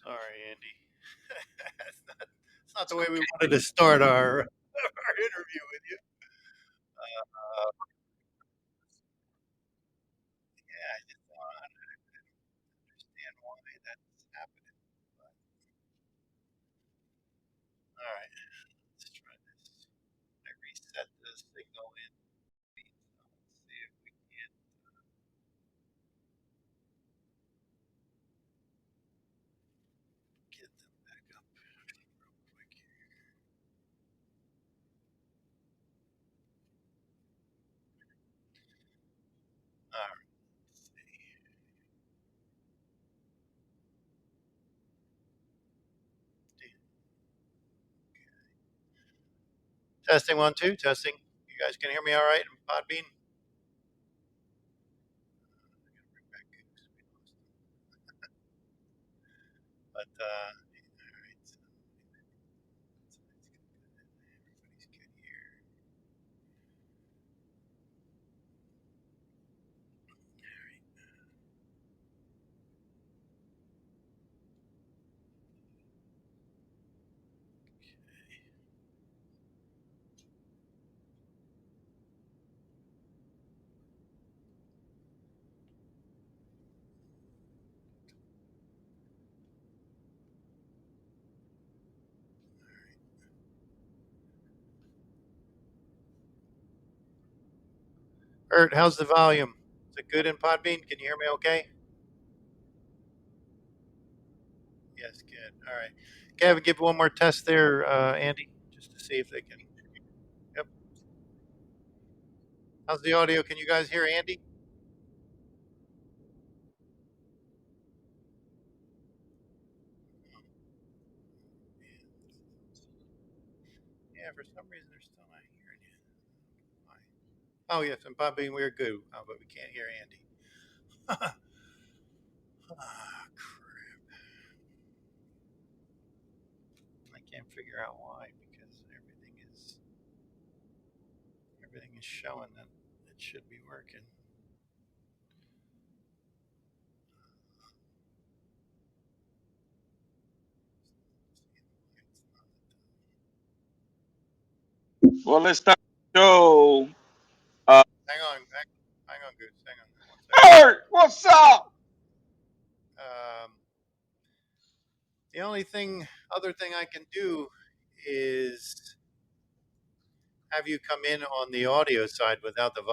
Sorry, Andy. It's not the way we wanted to start our our interview with you. Yeah, I just don't understand why that's happening. But, all right, let's try this. I reset the signal in. Let's see if we can get them back up real quick here. All right, let's see. Testing 1 2 testing. You guys can hear me all right in Podbean? But all right, so everybody's good here. Ert, how's the volume? Is it good in Podbean? Can you hear me okay? Yes, good. All right. Gavin, give one more test there, Andy, just to see if they can. Yep. How's the audio? Can you guys hear Andy? Yeah, for some reason they're still not hearing you. Why? Oh, yes, in Podbean we're good, but we can't hear Andy. Ah, crap. I can't figure out why because everything is showing that it should be working. Well, let's start the show. Hang on, Goose. Hang on 1 second. Bert, what's up? Um, the only other thing I can do is have you come in on the audio side without the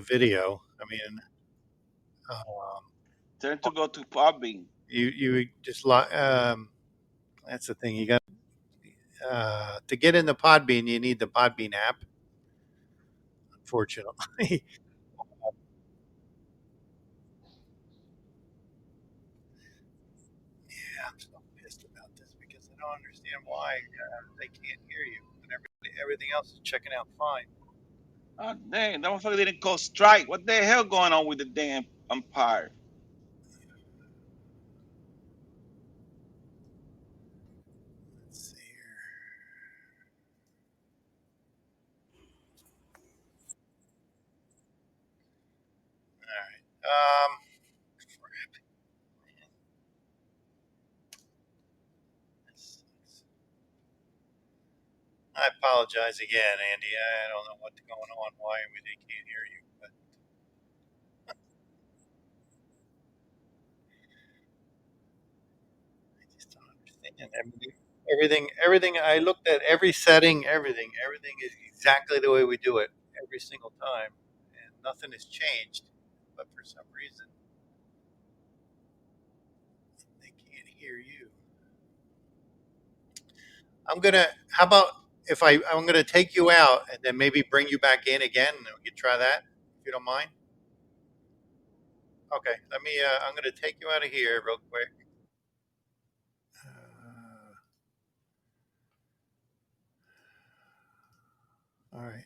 video. I mean, um, Turn to go to Podbean. you just that's the thing. You got to get in the Podbean. You need the Podbean app. Unfortunately, yeah, I'm so pissed about this because I don't understand why they can't hear you and everything else is checking out fine. Oh, dang, that motherfucker didn't go strike. What the hell going on with the damn umpire? Let's see here. All right. Crap. Man, this sucks. I apologize again, Andy. I don't know what's going on, why they can't hear you, but I just don't understand. Everything. I looked at every setting, everything is exactly the way we do it every single time, and nothing has changed. But for some reason, they can't hear you. I'm gonna. How about if I'm gonna take you out and then maybe bring you back in again, and we can try that if you don't mind. Okay. Let me. I'm gonna take you out of here real quick. All right.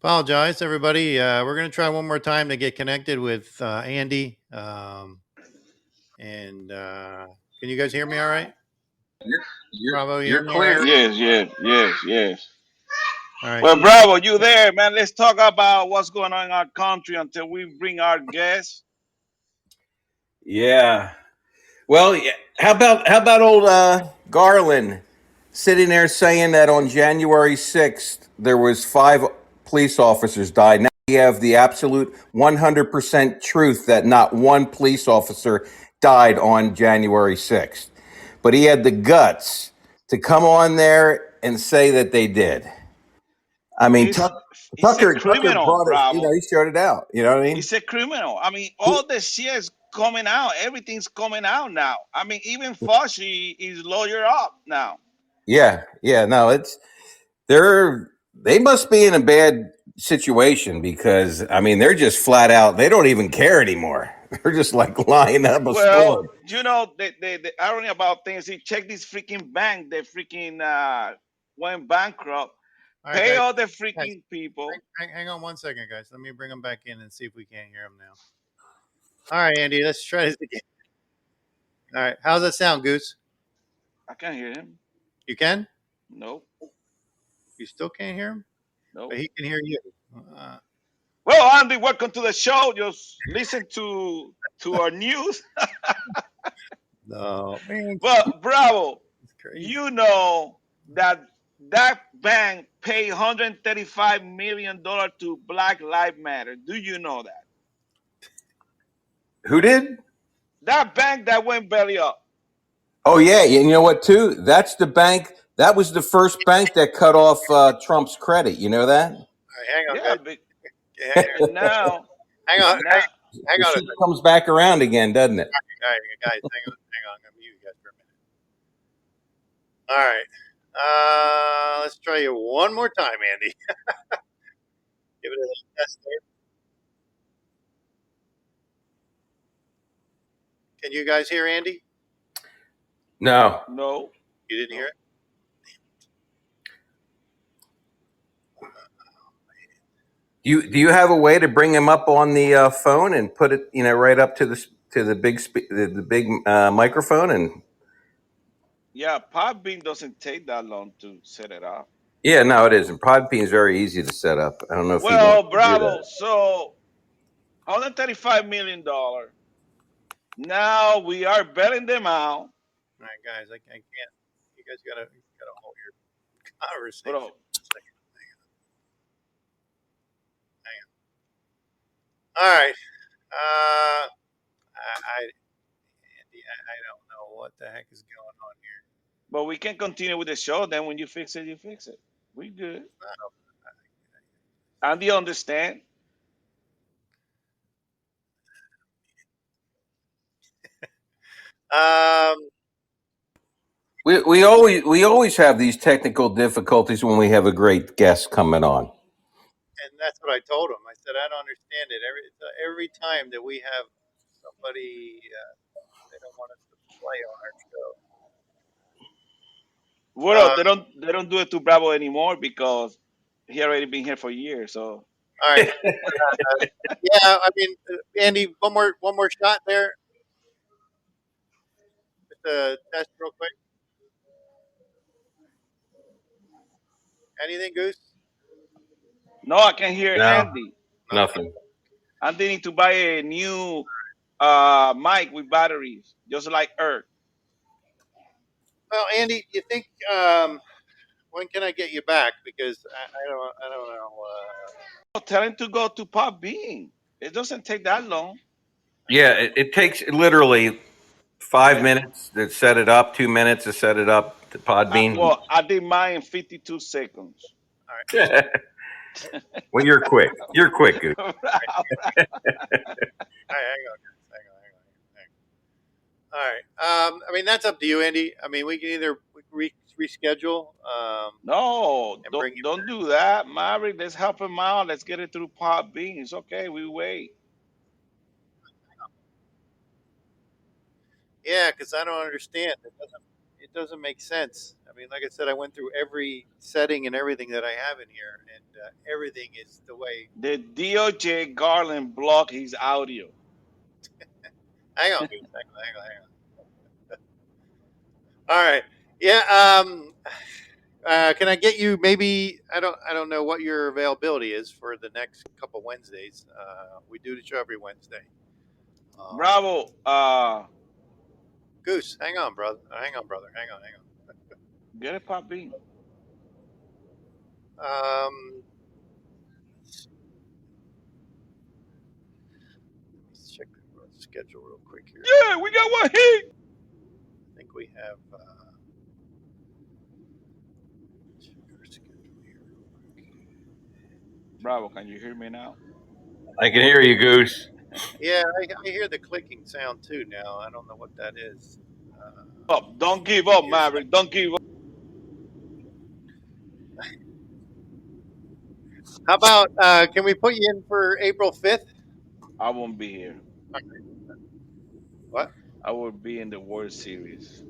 Apologize, everybody. We're going to try one more time to get connected with Andy. And can you guys hear me all right? Bravo, you hear You're me all right? clear. Yes. All right. Well, Bravo, you there, man? Let's talk about what's going on in our country until we bring our guests. Yeah. Well, yeah. How about old Garland sitting there saying that on January 6th there was 5 police officers died. Now we have the absolute 100% truth that not one police officer died on January 6th, but he had the guts to come on there and say that they did. I mean, He's he's a Tucker criminal, brought it. Bravo. He showed it out. You know what I mean? He's a criminal. I mean, He, all the shit is coming out. Everything's coming out now. I mean, even Fauci is lawyer up now. yeah, yeah. No, they must be in a bad situation because I mean they're just flat out. They don't even care anymore. They're just like lying up a Well, storm. the irony about things. He check this freaking bank. They freaking went bankrupt. All right, Pay guys. all the Guys, freaking people. hang on one second, guys. Let me bring them back in and see if we can't hear them now. All right, Andy, let's try this again. All right, how's that sound, Goose? I can't hear him. You can? Nope. You still can't hear him? But Nope. he can hear you. Uh, Well, Andy, welcome to the show. Just listen to our news. no, man, Well, Bravo, it's crazy. you know that that bank paid $135 million to Black Lives Matter. Do you know that? Who did? That bank that went belly up. Oh yeah, and you know what too? That's the bank. That was the first bank that cut off Trump's credit. You know that? All right, hang on, Yeah, guys. but, Hang, and now, hang on, and now, hang The on a shit second. comes back around again, doesn't it? All right, guys, hang on. I'm gonna mute you guys for a minute. All right, let's try you one more time, Andy. Give it a little test there. Can you guys hear Andy? No. no, You didn't hear no. it? Do you have a way to bring him up on the phone and put it right up to the big microphone and Yeah, Podbean doesn't take that long to set it up. yeah, no, it isn't. Podbean is very easy to set up. I don't know if he Well, wants to do Bravo. that. So, $135 million. Now we are bailing them out. All right, guys, I can't. You guys gotta hold your conversation. Bro, One second. Hang on. All right. Andy, I don't know what the heck is going on here. but we can continue with the show. Then when you fix it, you fix it. We good. And you understand? Um, We always have these technical difficulties when we have a great guest coming on. and that's what I told him. I said I don't understand it. Every time that we have somebody, they don't want us to play on our show. Well, Uh, they don't do it to Bravo anymore because he already been here for years. So all right. Yeah, I mean, Andy, one more shot there. Just a test real quick. Anything, Goose? no, I can hear No, Andy. Nothing. nothing. Andy need to buy a new mic with batteries, just like Earth. Well, Andy, you think when can I get you back? Because I don't know. Tell him to go to Pop Bean. It doesn't take that long. Yeah, it takes literally 5 minutes to set it up, 2 minutes to set it up to Podbean. Well, I did mine in 52 seconds. All right, Well, you're quick. You're quick, Goose. hang on, guys. All right. I mean, that's up to you, Andy. I mean, we can either reschedule No, and bring don't you. don't do that, Maverick. Let's help him out. Let's get it through Pop Bean. It's okay. We wait. Yeah, because I don't understand. It doesn't make sense. I mean, like I said, I went through every setting and everything that I have in here, and everything is the way. The DOJ Garland blocked his audio. Hang on, dude. Hang on. All right. Yeah. Can I get you maybe? I don't know what your availability is for the next couple Wednesdays. We do the show every Wednesday. Um, Bravo. Goose, hang on, brother. Hang on, brother. Hang on, hang Get a pop bean. on. Let's check the schedule real quick here. Yeah, we got one hit. I think we have. Check our schedule here. Bravo, can you hear me now? I can hear you, Goose. Yeah, I hear the clicking sound too now. I don't know what that is. Don't give up, Here's Maverick. Don't give up. how about can we put you in for April 5th? I won't be here. What? I will be in the World Series.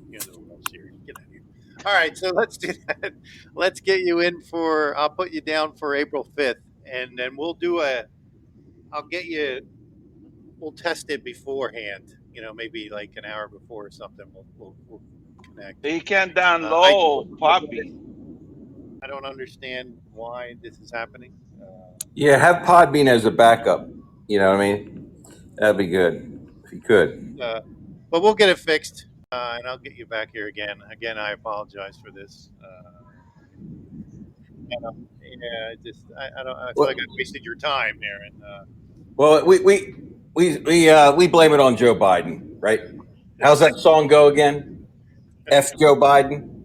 You know, the World Series. Get out of here. All right, so let's do that. Let's get you in for. I'll put you down for April 5th, and then we'll do a. I'll get you. We'll test it beforehand. You know, maybe like an hour before or something. We'll connect. He can I download Poppy. I don't understand why this is happening. Yeah, have Podbean as a backup. You know what I mean? That'd be good if you could. But we'll get it fixed, and I'll get you back here again. Again, I apologize for this. Yeah, I don't. I feel like Well, I wasted your time there, and well, we blame it on Joe Biden, right? How's it's that song go again? F Joe Biden.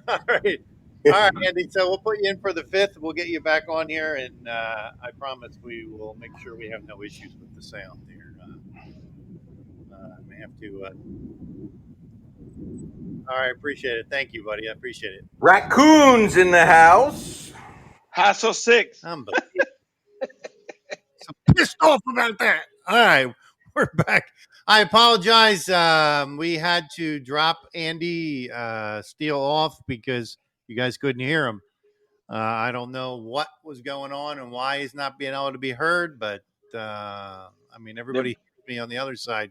all right. All right, Andy. So we'll put you in for the 5th. We'll get you back on here, and I promise we will make sure we have no issues with the sound here. I may have to. All right, appreciate it. Thank you, buddy. I appreciate it. Raccoons in the house. Hassle 6. Unbelievable. So pissed off about that. All right, we're back. I apologize. We had to drop Andy Steele off because you guys couldn't hear him. I don't know what was going on and why he's not being able to be heard, but I mean, everybody heard me on the other side.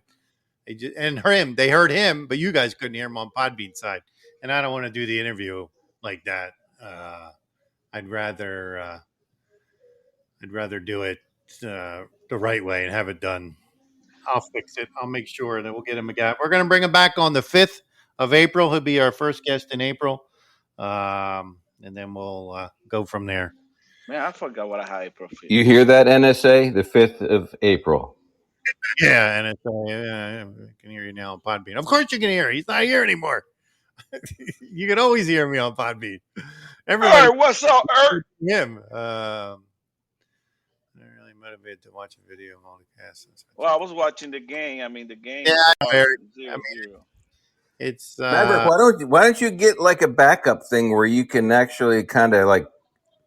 And him, they heard him, but you guys couldn't hear him on Podbean side. And I don't want to do the interview like that. I'd rather do it the right way and have it done. I'll fix it. I'll make sure that we'll get him a guy. We're going to bring him back on the 5th of April. He'll be our first guest in April. And then we'll go from there. Man, I forgot what I had April 5th. You hear that, NSA? The 5th of April. Yeah, and I can hear you now on Podbean. Of course you can hear. He's not here anymore. You can always hear me on Podbean. Everybody, What's up, him. I'm really motivated to watch a video multicast. Well, I was watching the game. I mean, the game Yeah, is I know, Eric. I 0-0. mean, it's Maverick, why don't you get like a backup thing where you can actually kind of like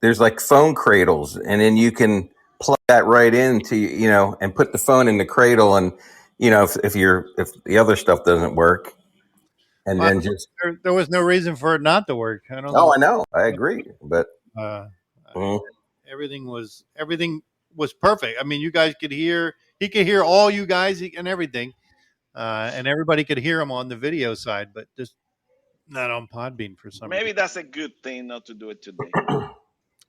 there's like phone cradles, and then you can plug that right into and put the phone in the cradle, and if the other stuff doesn't work, and well, then just there was no reason for it not to work. I don't know. I know, I agree, but Uh, mm, everything was perfect. I mean, you guys could hear. He could hear all you guys and everything, and everybody could hear him on the video side, but just not on Podbean for some Maybe reason. that's a good thing not to do it today.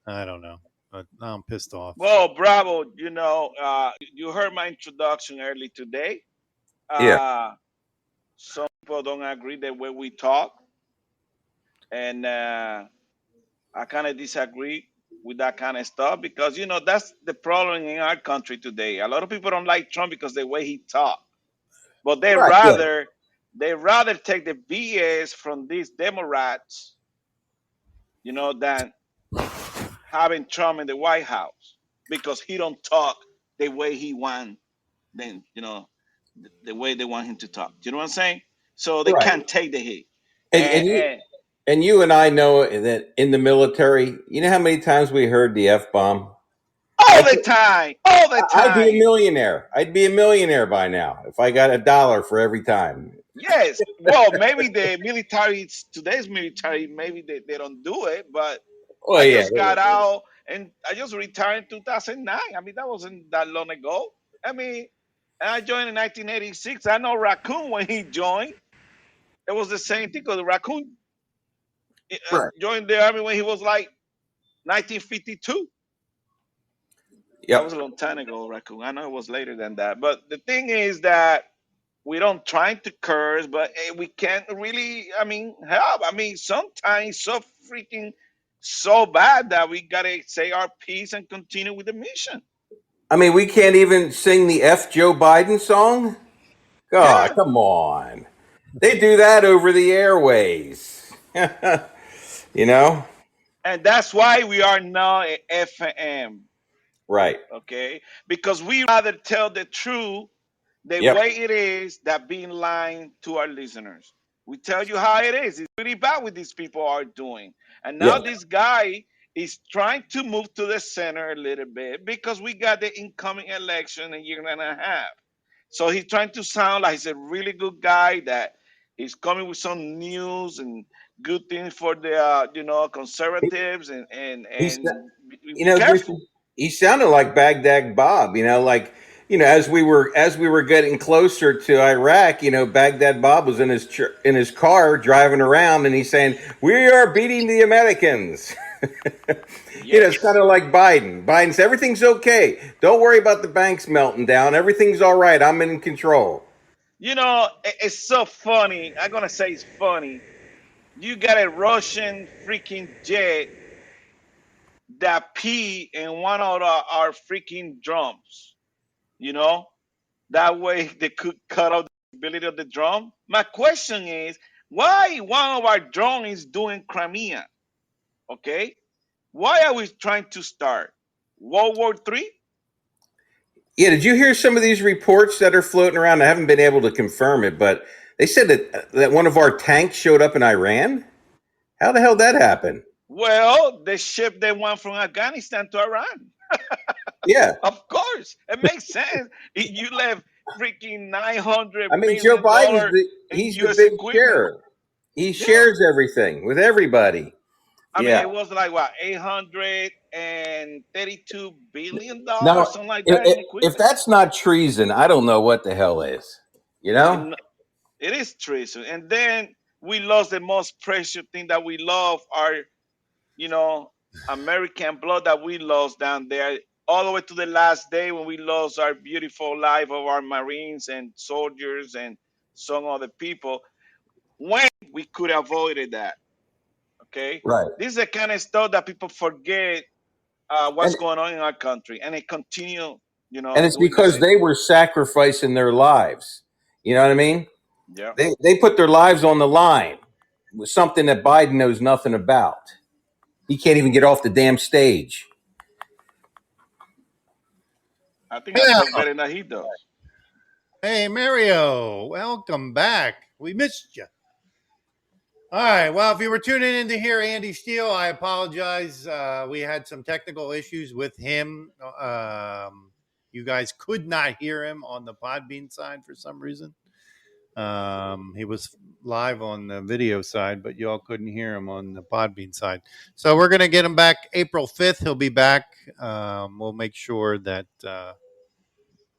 I don't know. But now I'm pissed off. Well, Bravo, you heard my introduction early today. yeah, Some people don't agree the way we talk, and I kind of disagree with that kind of stuff because that's the problem in our country today. A lot of people don't like Trump because the way he talk, but right, yeah, they rather take the BS from these Democrats, than having Trump in the White House because he don't talk the way he want then the way they want him to talk. Do you know what I'm saying? So they right, can't take the hit. and, And, and you and and you and I know that in the military, you know how many times we heard the F bomb. all the time, all the I'd be a time. millionaire. I'd be a millionaire by now if I got $1 for every time. Yes. Well, maybe the military, today's military, maybe they don't do it, but Well, I yeah, just got out and I just retired in 2009. I mean, that wasn't that long ago. I mean, and I joined in 1986. I know Raccoon when he joined. It was the same thing because the Raccoon right. joined the army when he was like 1952. That was Yep. a long time ago, Raccoon. I know it was later than that. But the thing is that we don't try to curse, but we can't really, I mean, help. I mean, sometimes it's so freaking so bad that we gotta say our piece and continue with the mission. I mean, we can't even sing the F Joe Biden song. God, Yeah. come on. They do that over the airways. You know? And that's why we are now a FM. Right. Okay? Because we rather tell the truth the Yep. way it is that being lying to our listeners. We tell you how it is. It's pretty bad what these people are doing. And now Yep. this guy is trying to move to the center a little bit because we got the incoming election a year and a half. So he's trying to sound like he's a really good guy that he's coming with some news and good things for the conservatives He's, and be Goose, careful. he sounded like Baghdad Bob, like, as we were getting closer to Iraq, Baghdad Bob was in his car driving around, and he's saying, "We are beating the Americans." It's kind Yes. of like Biden. Biden says everything's okay. Don't worry about the banks melting down. Everything's all right. I'm in control. It's so funny. I'm gonna say it's funny. You got a Russian freaking jet that pee in one of our freaking drums. You know that way they could cut out the ability of the drum. My question is, why one of our drones is doing Crimea? Okay, why are we trying to start World War III? Yeah, did you hear some of these reports that are floating around? I haven't been able to confirm it, but they said that one of our tanks showed up in Iran. How the hell did that happen? Well, the ship they went from Afghanistan to Iran. Yeah, Of course, it makes sense. You left freaking nine hundred I mean, Joe million Biden's dollar in he's the U.S. big equipment. sharer. He Yeah, shares everything with everybody. I mean Yeah. it was like what $832 billion, Now, something like that, in if equipment. that's not treason, I don't know what the hell is. You know? And it is treason. And then we lost the most precious thing that we love, our you know American blood that we lost down there, all the way to the last day when we lost our beautiful life of our Marines and soldiers and some other people. When we could have avoided that. Okay, Right. this is the kind of stuff that people forget And what's going on in our country, and they continue, it's doing the because same they thing. were sacrificing their lives. You know what I mean? Yeah, They put their lives on the line with something that Biden knows nothing about. He can't even get off the damn stage. I think I Yeah. talk better than he does. Hey, Mario, welcome back. We missed you. All right. Well, if you were tuning in to hear Andy Steele, I apologize. We had some technical issues with him. You guys could not hear him on the Podbean side for some reason. He was live on the video side, but y'all couldn't hear him on the Podbean side. So we're going to get him back April 5th. He'll be back. We'll make sure that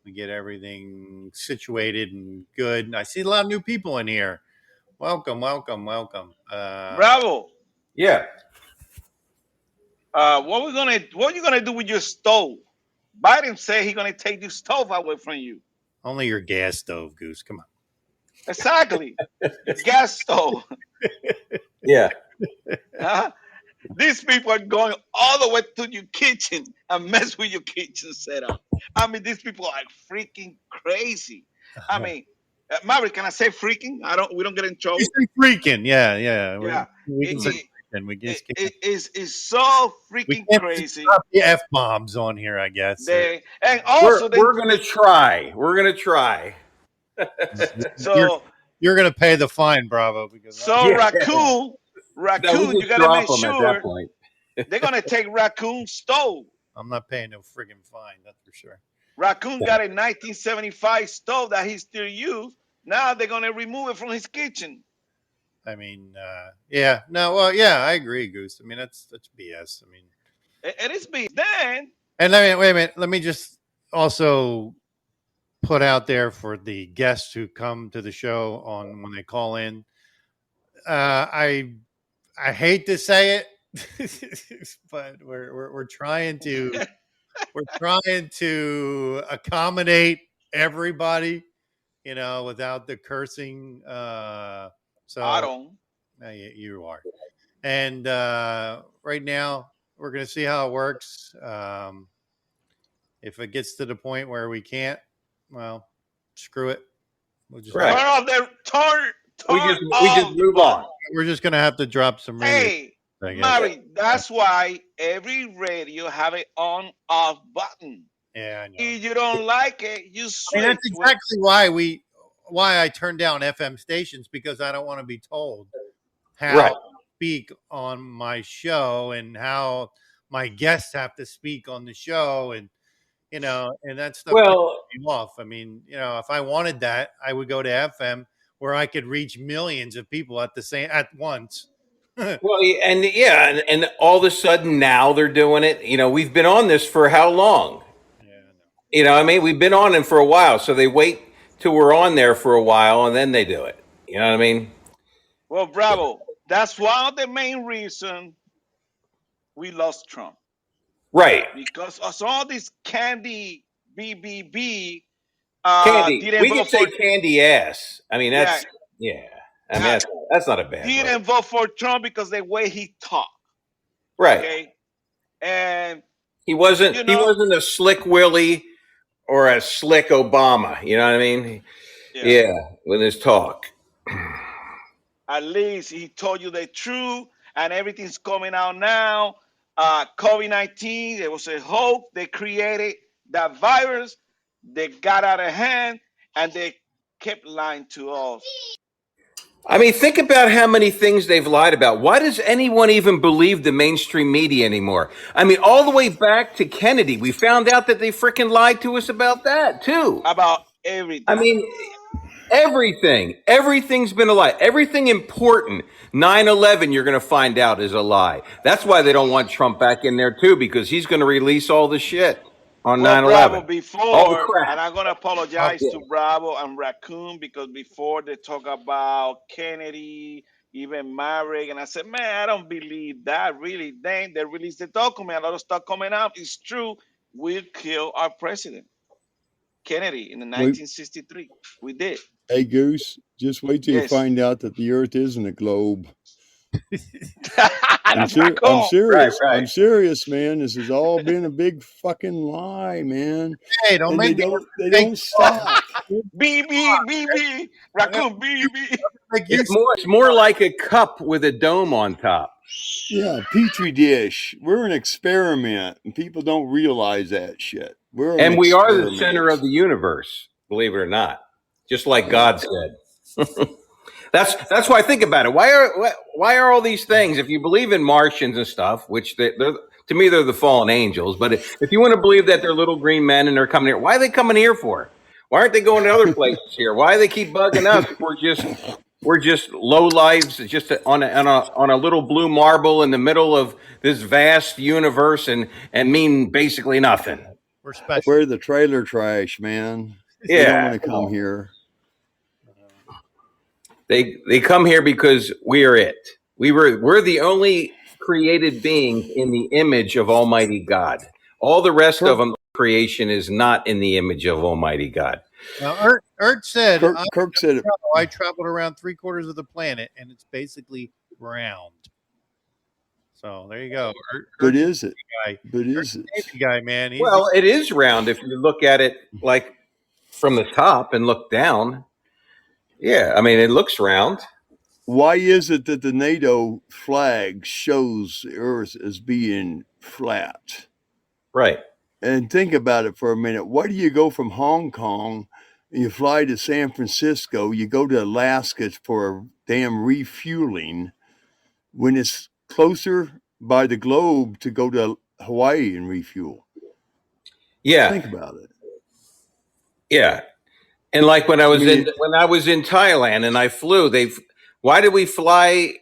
we get everything situated and good. And I see a lot of new people in here. Welcome, welcome, welcome. Bravo. Yeah. What you gonna do with your stove? Biden said he's gonna take your stove away from you. Only your gas stove, Goose. Come Exactly, your gas stove. Yeah. Huh? These people are going all the way to your kitchen and mess with your kitchen setup. I mean, these people are freaking crazy. I on. mean, Maverick, can I say freaking? I don't. We don't get in You trouble. say freaking. Yeah, yeah. Yeah, We it can say it, freaking. We just it is so we freaking can't crazy. drop the F bombs on here, I guess. They and We're also we're gonna try. We're gonna try. You're so you're gonna pay the fine, Bravo, because so Yeah. No, we raccoon. You just gotta drop make them at that sure point. they're gonna take raccoon stove. I'm not paying no friggin' fine. That's for sure. Raccoon got a 1975 stove that he still used. Now they're gonna remove it from his kitchen. I mean, yeah, no, well, yeah, I agree, Goose. I mean, that's BS. I mean, It is big. Then and let me wait a minute. Let me just also put out there for the guests who come to the show on when they call in. I hate to say it, but we're trying to we're trying to accommodate everybody, without the cursing. I So don't. you are. And right now, we're going to see how it works. If it gets to the point where we can't, well, screw it. We'll just Turn Right. have, off the We turn just off the move on. button. we're just going to have to drop some radio, Hey, I guess. Mary, that's why every radio have an on off button. Yeah, I know. If you don't like it, you I mean, that's switch. exactly why I turned down FM stations, because I don't want to be told how Right. to speak on my show and how my guests have to speak on the show, and that stuff pisses Well, me off. I mean, if I wanted that, I would go to FM where I could reach millions of people at once. Yeah, well, and yeah, and all of a sudden now they're doing it. We've been on this for how long? I know. I mean, we've been on it for a while, so they wait till we're on there for a while and then they do it. You know what I mean? Well, bravo. That's one of the main reasons we lost Trump. Right. Because of all this candy BBB Candy. didn't We vote could say for, candy ass. I mean, yeah, yeah. I mean, uh, that's not a bad word. didn't vote for Trump because the way he talked. Right. Okay. And, He you wasn't know, a slick Willie or a slick Obama. You know what I mean? yeah, Yeah, with his talk. at least he told you the truth and everything's coming out now. COVID-19, it was a hoax. They created that virus. They got out of hand and they kept lying to us. I mean, think about how many things they've lied about. Why does anyone even believe the mainstream media anymore? I mean, all the way back to Kennedy, we found out that they freaking lied to us about that too. About I everything. mean, everything's been a lie. Everything important, 9/11, you're going to find out is a lie. That's why they don't want Trump back in there too, because he's going to release all the shit on Well, Bravo, 9/11, all the before, crap. and I'm going to apologize Yeah. to Bravo and Raccoon because before they talk about Kennedy, even Marek, and I said, man, I don't believe that. Really, they released the document. A lot of stuff coming out. It's true. We killed our president, Kennedy, in the Wait, 1963. We did. hey Goose, just wait till you Yes. find out that the Earth isn't a globe. I'm That's I'm Raccoon. serious. Right. I'm serious, man. This has all been a big fucking lie, man. Hey, don't And make me they make don't stop. BB. I'm gonna Raccoon, BB. make you. It's more like a cup with a dome on top. Yeah, petri dish. We're an experiment, and people don't realize that shit. We're an And we are the center experiment. of the universe, believe it or not. Just like Yeah. God said. That's why I think about it. Why are all these things? If you believe in Martians and stuff, which they're to me they're the fallen angels, but if you want to believe that they're little green men and they're coming here, why are they coming here for? Why aren't they going to other places here? Why do they keep bugging us? We're just low lives, just on a little blue marble in the middle of this vast universe, and mean basically nothing. We're special. We're the trailer trash, man. They don't Yeah, want to come here. they come here because we are it. We're the only created beings in the image of Almighty God. All the rest of Kirk, them creation is not in the image of Almighty God. Now, Ert said, Kirk said it. I traveled around 3/4 of the planet, and it's basically round. So there you go. But is it? Guy. But is it? Navy guy, man. He's Well, it is round if you look at it like from the top and look down. Yeah, I mean it looks round. Why is it that the NATO flag shows the Earth as being flat? Right. And think about it for a minute. Why do you go from Hong Kong, you fly to San Francisco, you go to Alaska for a damn refueling when it's closer by the globe to go to Hawaii and refuel? Yeah. Think about it. Yeah. And like when I was mean, in Thailand and I flew, why did we fly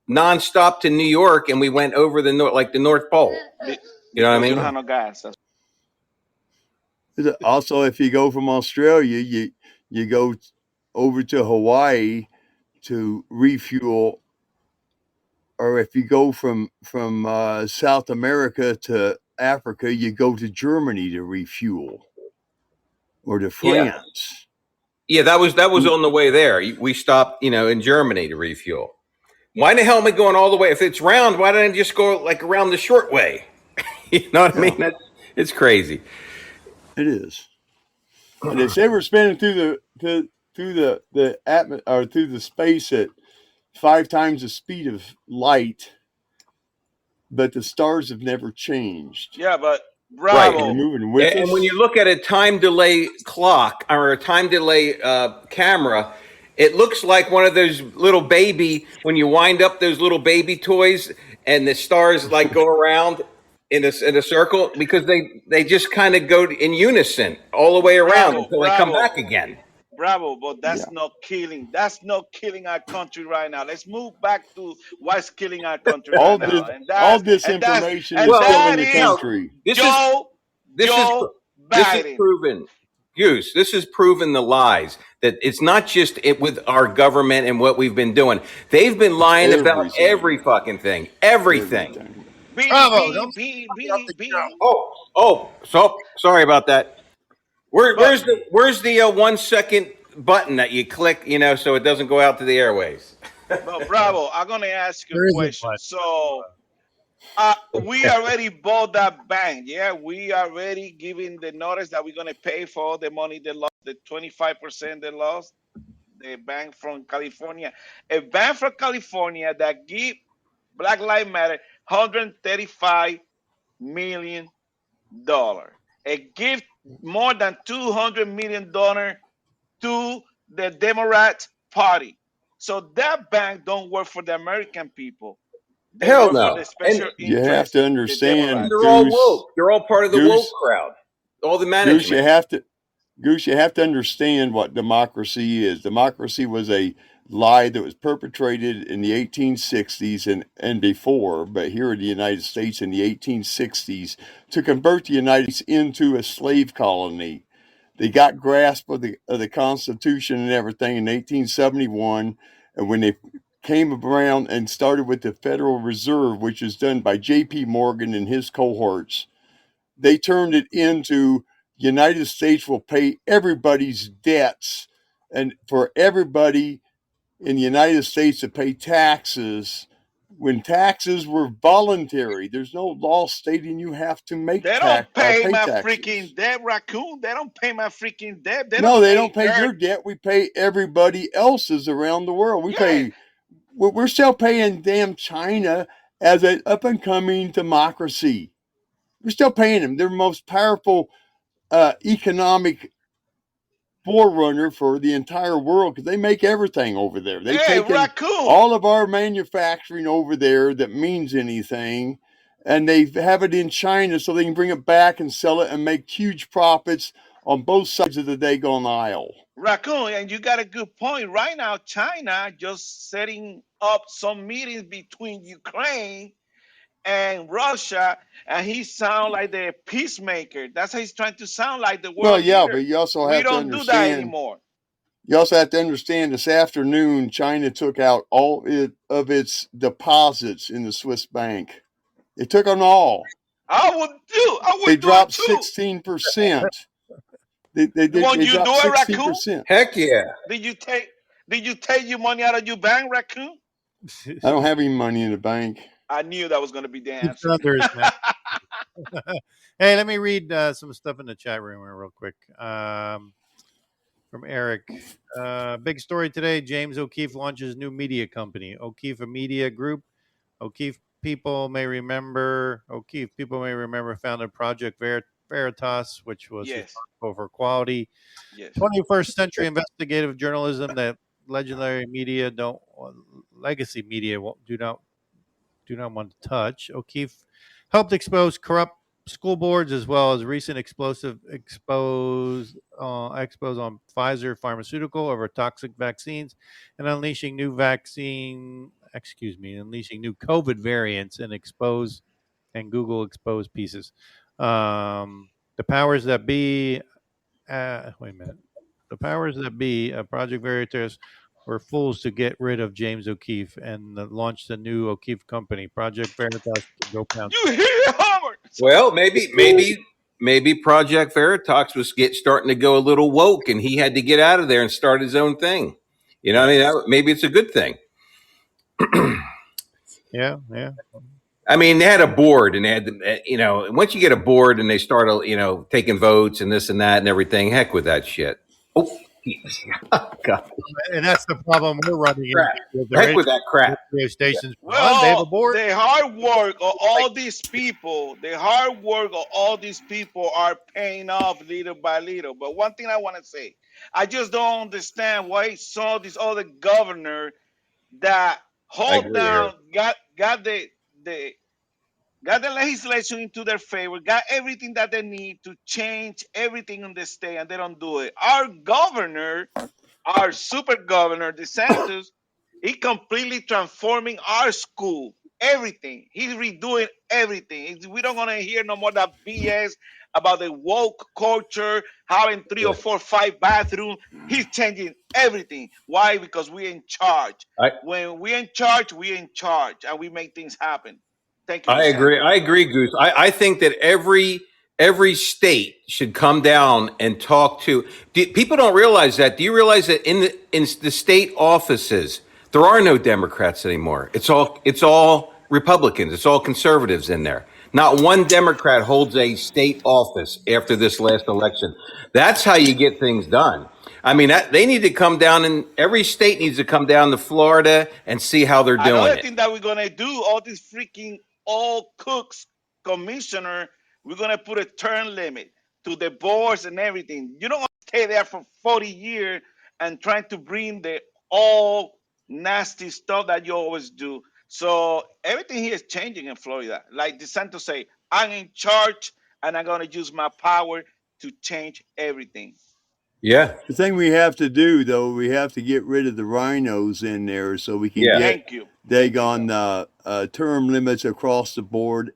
nonstop to New York and we went over the North Pole? You know what I mean? You don't have no gas. Also, if you go from Australia, you go over to Hawaii to refuel, or if you go from South America to Africa, you go to Germany to refuel or to Yeah, France. yeah, that was on the way there. We stopped, in Germany to refuel. Why in the hell am I going all the way? If it's round, why don't I just go like around the short way? You know what I Yeah, mean? It's crazy. it is. And they say we're spinning through the space at 5 times the speed of light, but the stars have never changed. Yeah, but Right. Are they Bravo, moving with And when you us? look at a time delay clock or a time delay camera, it looks like one of those little baby, when you wind up those little baby toys and the stars like go around in a circle because they just kind of go in unison all the way around bravo, until they come bravo, back again. bravo. But Yeah. that's not killing. That's not killing our country right now. Let's move back to what's killing our country right All now, this all and that's disinformation and is Well, killing that the is no, country. this is Joe this is Joe this is Biden. proven, Goose. This has proven the lies that it's not just it with our government and what we've been doing. They've been It's lying about every everything. fucking thing, everything. Everything. Beanie, Bravo! beanie, Don't beanie, put me off beanie, the beanie. show. Oh, sorry about that. But Where's the 1 second button that you click, so it doesn't go out to the airways? but Bravo, I'm gonna ask you a There is a question. but. So we already bought that bank. Yeah, we already giving the notice that we're gonna pay for all the money they lost, the 25% they lost. The bank from California, a bank from California that give Black Lives Matter $135 million. It give more than $200 million to the Democrat Party. So that bank don't work for the American people. They Hell work for no. the And special You have interest, to the understand, they're Democrats. all Goose, woke. They're all part of the woke Goose, crowd. All the Goose, management. Goose, you have to understand what democracy is. Democracy was a lie that was perpetrated in the 1860s and before, but here in the United States in the 1860s to convert the United States into a slave colony. They got grasp of the Constitution and everything in 1871, and when they came around and started with the Federal Reserve, which is done by J.P. Morgan and his cohorts, they turned it into United States will pay everybody's debts, and for everybody in the United States to pay taxes when taxes were voluntary. There's no law stating you have to They don't pay pay my taxes. freaking debt, raccoon. They don't pay my freaking debt. They No, don't they pay don't pay Earth. your debt. We pay everybody else's around the world. Yeah. We're still paying damn China as an up and coming democracy. We're still paying them. They're the most powerful economic forerunner for the entire world because they make everything over there. They've Hey, taken raccoon. all of our manufacturing over there that means anything, and they have it in China so they can bring it back and sell it and make huge profits on both sides of the daggone aisle. Raccoon, and you got a good point. Right now, China just setting up some meetings between Ukraine and Russia, and he sound like the peacemaker. That's how he's trying to sound like the Well, world yeah, leader. but you also We have to don't do that understand. anymore. You also have to understand this afternoon, China took out of its deposits in the Swiss bank. They took them all. I would do. I They would do it dropped too. 16%. Won't They you do dropped it, raccoon? 16%. Heck yeah. Did you take? Did you take your money out of your bank, raccoon? I don't have any money in the bank. I knew that was going to be the Keeps it answer. under his mat. Hey, let me read some stuff in the chat room here real quick. From Eric. Big story today. James O'Keefe launches new media company, O'Keefe Media Group. O'Keefe people may remember founded Project Veritas, which was Yes. responsible for quality Yes. 21st century investigative journalism that legendary media don't legacy media do not want to touch. O'Keefe helped expose corrupt school boards as well as recent expose on Pfizer pharmaceutical over toxic vaccines and unleashing new COVID variants and Google exposed pieces. The powers that be, wait a minute. The powers that be, Project Veritas, were fools to get rid of James O'Keefe and launched a new O'Keefe company, Project Veritas, to go pound. You hear Homer? Well, maybe Project Veritas was starting to go a little woke, and he had to get out of there and start his own thing. You know, what I mean, maybe it's a good thing. Yeah, yeah. I mean, they had a board, and they had, once you get a board and they start, taking votes and this and that and everything, heck with that shit. Oh, God, And that's the problem we're running into crap. with the Heck with that crap. radio stations. Ron, they have a Well, board. the hard work of all these people, are paying off little by little. But one thing I want to say, I just don't understand why some of these other governor that I hold agree, Eric. down the got the legislation into their favor, got everything that they need to change everything in the state, and they don't do it. Our governor, our super governor DeSantis, he completely transforming our school, everything. He's redoing everything. We don't want to hear no more that BS about the woke culture, having three or Yeah. four, five bathrooms. He's changing everything. Why? Because we're in charge. When we're in charge, and we make things happen. Thank you, I agree. DeSantis. I agree, Goose. I think that every state should come down and talk to. People don't realize that. Do you realize that in the state offices there are no Democrats anymore? It's all Republicans. It's all conservatives in there. Not one Democrat holds a state office after this last election. That's how you get things done. I mean, they need to come down, and every state needs to come down to Florida and see how they're doing Another it. thing that we're gonna do, all these freaking all cooks commissioner, we're gonna put a term limit to the boards and everything. You don't want to stay there for 40 years and trying to bring the all nasty stuff that you always do. So everything here is changing in Florida. Like DeSantis say, I'm in charge and I'm gonna use my power to change everything. Yeah. The thing we have to do, though, we have to get rid of the rhinos in there so we can Yeah. get Thank you. daggone term limits across the board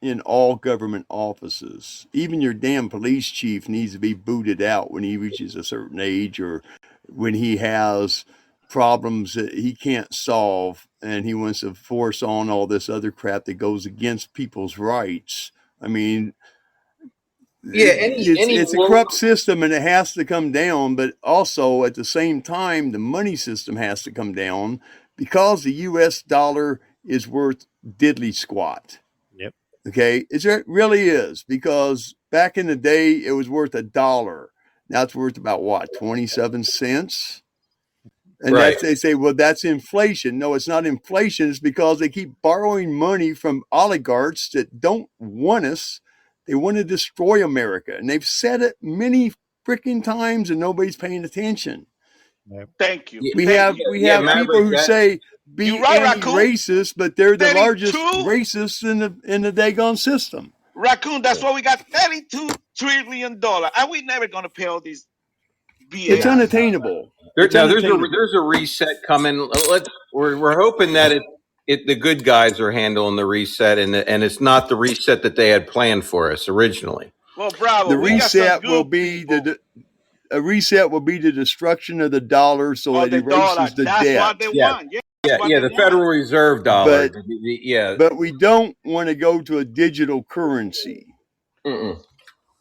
in all government offices. Even your damn police chief needs to be booted out when he reaches a certain age, or when he has problems that he can't solve and he wants to force on all this other crap that goes against people's rights. I mean, Yeah, any it's a woke. corrupt system and it has to come down, but also at the same time the money system has to come down because the US dollar is worth diddly squat. Yep. Okay, it really is, because back in the day it was worth $1. Now it's worth about what, 27 cents? And Right. they say, well, that's inflation. No, it's not inflation. It's because they keep borrowing money from oligarchs that don't want us. They want to destroy America. And they've said it many freaking times and nobody's paying attention. Yep. Thank you. We Thank have you. people Maverick, who say be You right, Raccoon. anti-racist, but they're the largest 32 racists in the daggone system. Raccoon, that's why we got $32 trillion, and we never gonna pay all these BS. It's unattainable. It's Now unattainable. there's a reset coming. We're hoping that the good guys are handling the reset, and it's not the reset that they had planned for us originally. Well, bravo. The we got some reset good will be people. a reset will be the destruction of the dollar, so Of that the dollar. erases the That's debt. what they Yeah. want. Yeah. Yeah, the Federal Reserve dollar. But- But we don't want to go to a digital currency. Mm-mm.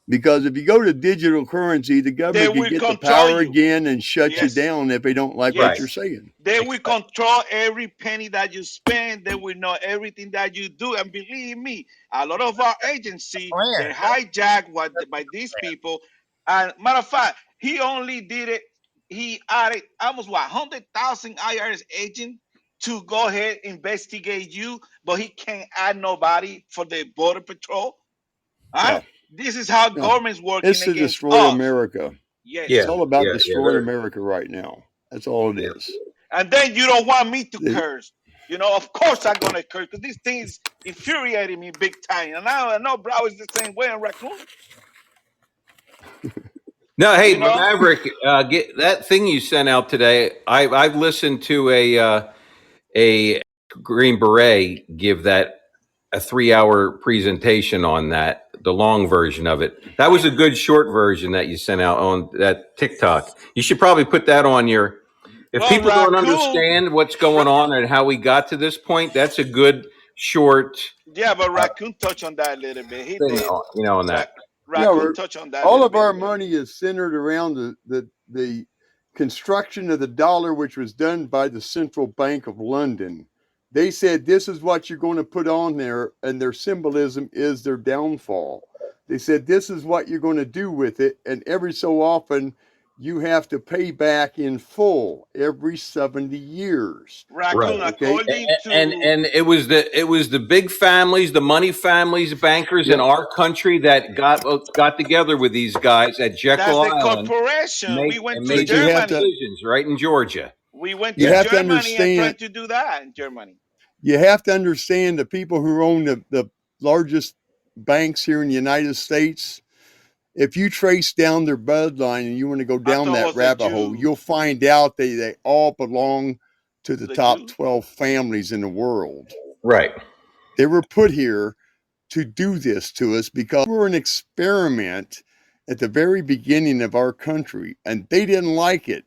Because if you go to digital currency, the government will can get the control power you. again and shut Yes. you down if they don't like Yes. what you're saying. They will control every penny that you spend. They will know everything that you do. And believe me, a lot of our agency, they're hijacked by these people. And matter of fact, he only did it. He added almost 100,000 IRS agents to go ahead investigate you, but he can't add nobody for the border patrol. Huh? This is how No. government's working It's to against destroy us. America. Yes. Yeah. It's all about yeah, destroying they're- America right now. That's all it is. And then you don't want me to They- curse. You know, of course I'm gonna curse because these things infuriating me big time. And I know Brow is the same way in Raccoon. No, hey, You know? Maverick, get that thing you sent out today. I've listened to a Green Beret give that a 3-hour presentation on that, the long version of it. That was a good short version that you sent out on that TikTok. You should probably put that on your. If Well, people don't Raccoon- understand what's going on and how we got to this point, that's a good short Yeah, but Raccoon touched on that a little bit. He thing, did. on that. Yeah, Raccoon touched on that a all little of bit. our money is centered around the construction of the dollar, which was done by the Central Bank of London. They said this is what you're going to put on there, and their symbolism is their downfall. They said this is what you're going to do with it, and every so often you have to pay back in full every 70 years. Right. Raccoon, Okay. according And to it was the big families, the money families, bankers in Yep. our country that got together with these guys at that's Jekyll the Island corporation. We went to made But you these have to Germany. decisions right in Georgia. We went you to Yeah. have to Germany and understand tried to do that in Germany. you have to understand the people who own the largest banks here in the United States. If you trace down their bloodline and you want to go I down thought it that was the rabbit hole, Jews. you'll find out they all belong to the The top Jews. 12 families in the world. Right. They were put here to do this to us because we were an experiment at the very beginning of our country, and they didn't like it.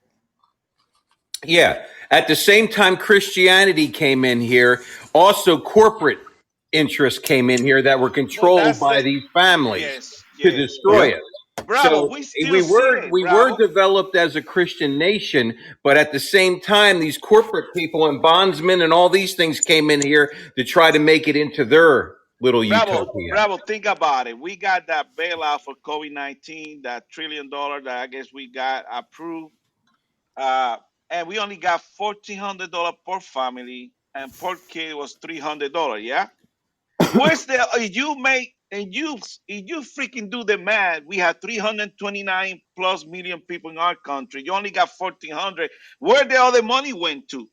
Yeah. At the same time Christianity came in here, also corporate interests came in here that were Well, controlled that's by the these families yes, to yes. destroy Yep. us. Bravo, So we still see it, we were Bravo. developed as a Christian nation, but at the same time, these corporate people and bondsmen and all these things came in here to try to make it into their little Bravo, utopia. Bravo, think about it. We got that bailout for COVID-19, that $1 trillion that I guess we got approved. And we only got $1,400 per family, and per kid was $300. Yeah. Where's the you make and you freaking do the math? We have 329 plus million people in our country. You only got 1,400. Where the other money went to? It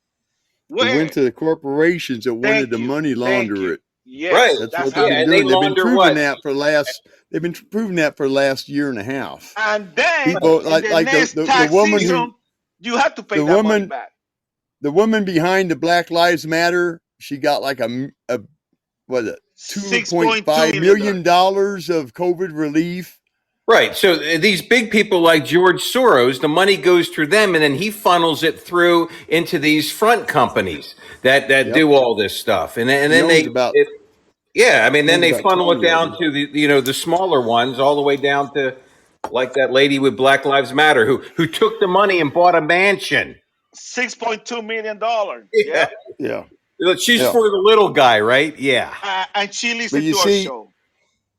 went Where? to the corporations that wanted Thank to you. money Thank launder you. it. Right. Yes, That's that's what they've how Yeah, been and they doing. launder what? They've been proving that for the last year and a half. and then People in the like next the tax woman who season, you have to pay the that money woman back. the woman behind the Black Lives Matter, she got like a what is it, $6.2 $2.5 million. million of COVID relief. Right. So these big people like George Soros, the money goes through them, and then he funnels it through into these front companies that Yep. do all this stuff, and He then owns about yeah, I mean, then owns they about funnel it 20 of down them. to the smaller ones, all the way down to like that lady with Black Lives Matter who took the money and bought a mansion. $6.2 million. Yeah, Yep. Yeah. she's Yeah. for the little guy, right? Yeah, And she But listened to our show.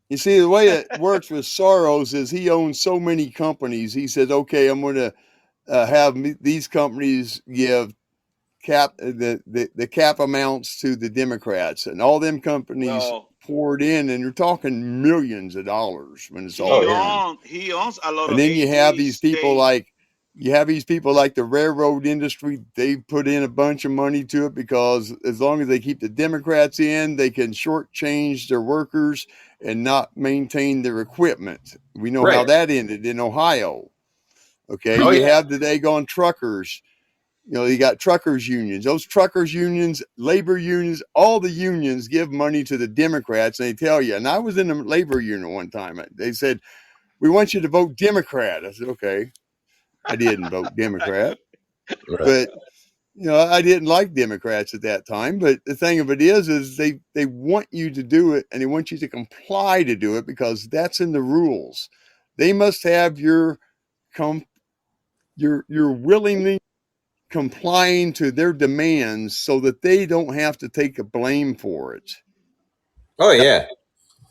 you see, the way it works with Soros is he owns so many companies. He says, okay, I'm going to these companies give the cap amounts to the Democrats, and all them companies Well, poured in, and you're talking millions of dollars when it's all oh yeah, done. he owns a lot And of then AP state. you have these people like the railroad industry. They put in a bunch of money to it because as long as they keep the Democrats in, they can shortchange their workers and not maintain their equipment. We know how right. that ended in Ohio. Okay, Oh you yeah, have the daggone truckers. You know, you got truckers unions. Those truckers unions, labor unions, all the unions give money to the Democrats. And they tell you, and I was in a labor union one time. They said, we want you to vote Democrat. I said, okay. I didn't vote Democrat, right. but you know, I didn't like Democrats at that time. But the thing of it is they want you to do it, and they want you to comply to do it because that's in the rules. They must have your willingly complying to their demands so that they don't have to take the blame for it. Oh yeah.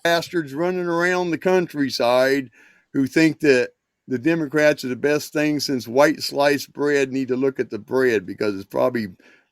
Bastards running around the countryside who think that the Democrats are the best thing since white sliced bread need to look at the bread because it's probably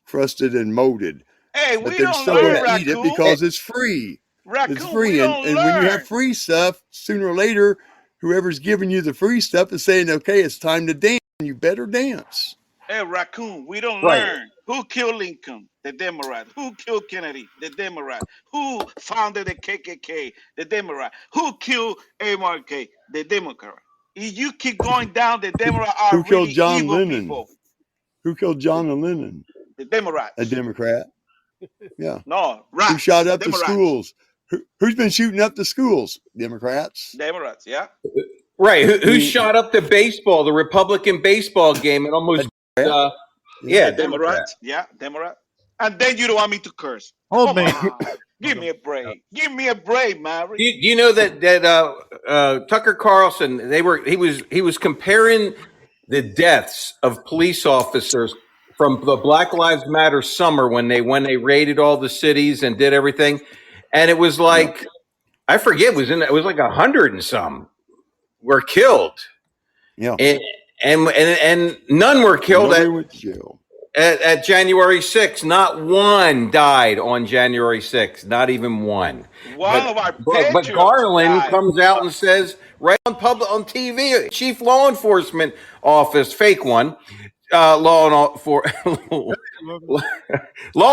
crusted and molded. Hey, But we they're don't still Oh going yeah. learn, to eat it Raccoon. because it's free. It's Raccoon, we free. don't And when you have learn. free stuff, sooner or later, whoever's giving you the free stuff is saying, okay, it's time to dance. You better dance. Hey, Raccoon, we don't Right. learn. Who killed Lincoln? The Democrat. Who killed Kennedy? The Democrat. Who founded the KKK? The Democrat. Who killed MRK? The Democrat. If you keep going down, the Democrats are Who killed really John evil Lennon? people. Who killed John Lennon? The A Democrats. Democrat. Yeah. No, Who shot rats. up the Democrats. schools? Who's been shooting up the schools? Democrats. Democrats, yeah. Right. I Who mean, shot up the Republican baseball game and a almost Democrat. yeah, The Democrat. Democrats, yeah, Democrat. And then you don't want me to curse. Hold Come me. on. Give me a break. Give me a break, Mary. Do you know that Tucker Carlson? He was comparing the deaths of police officers from the Black Lives Matter summer when they raided all the cities and did everything, and it was like I forget it was like 100 and some were killed, Yeah. and none were killed Nobody went to jail. at January 6th. Not one died on January 6th. Not even one. One of our But patriots Garland died. comes out and says right on TV, chief law enforcement office, fake one, law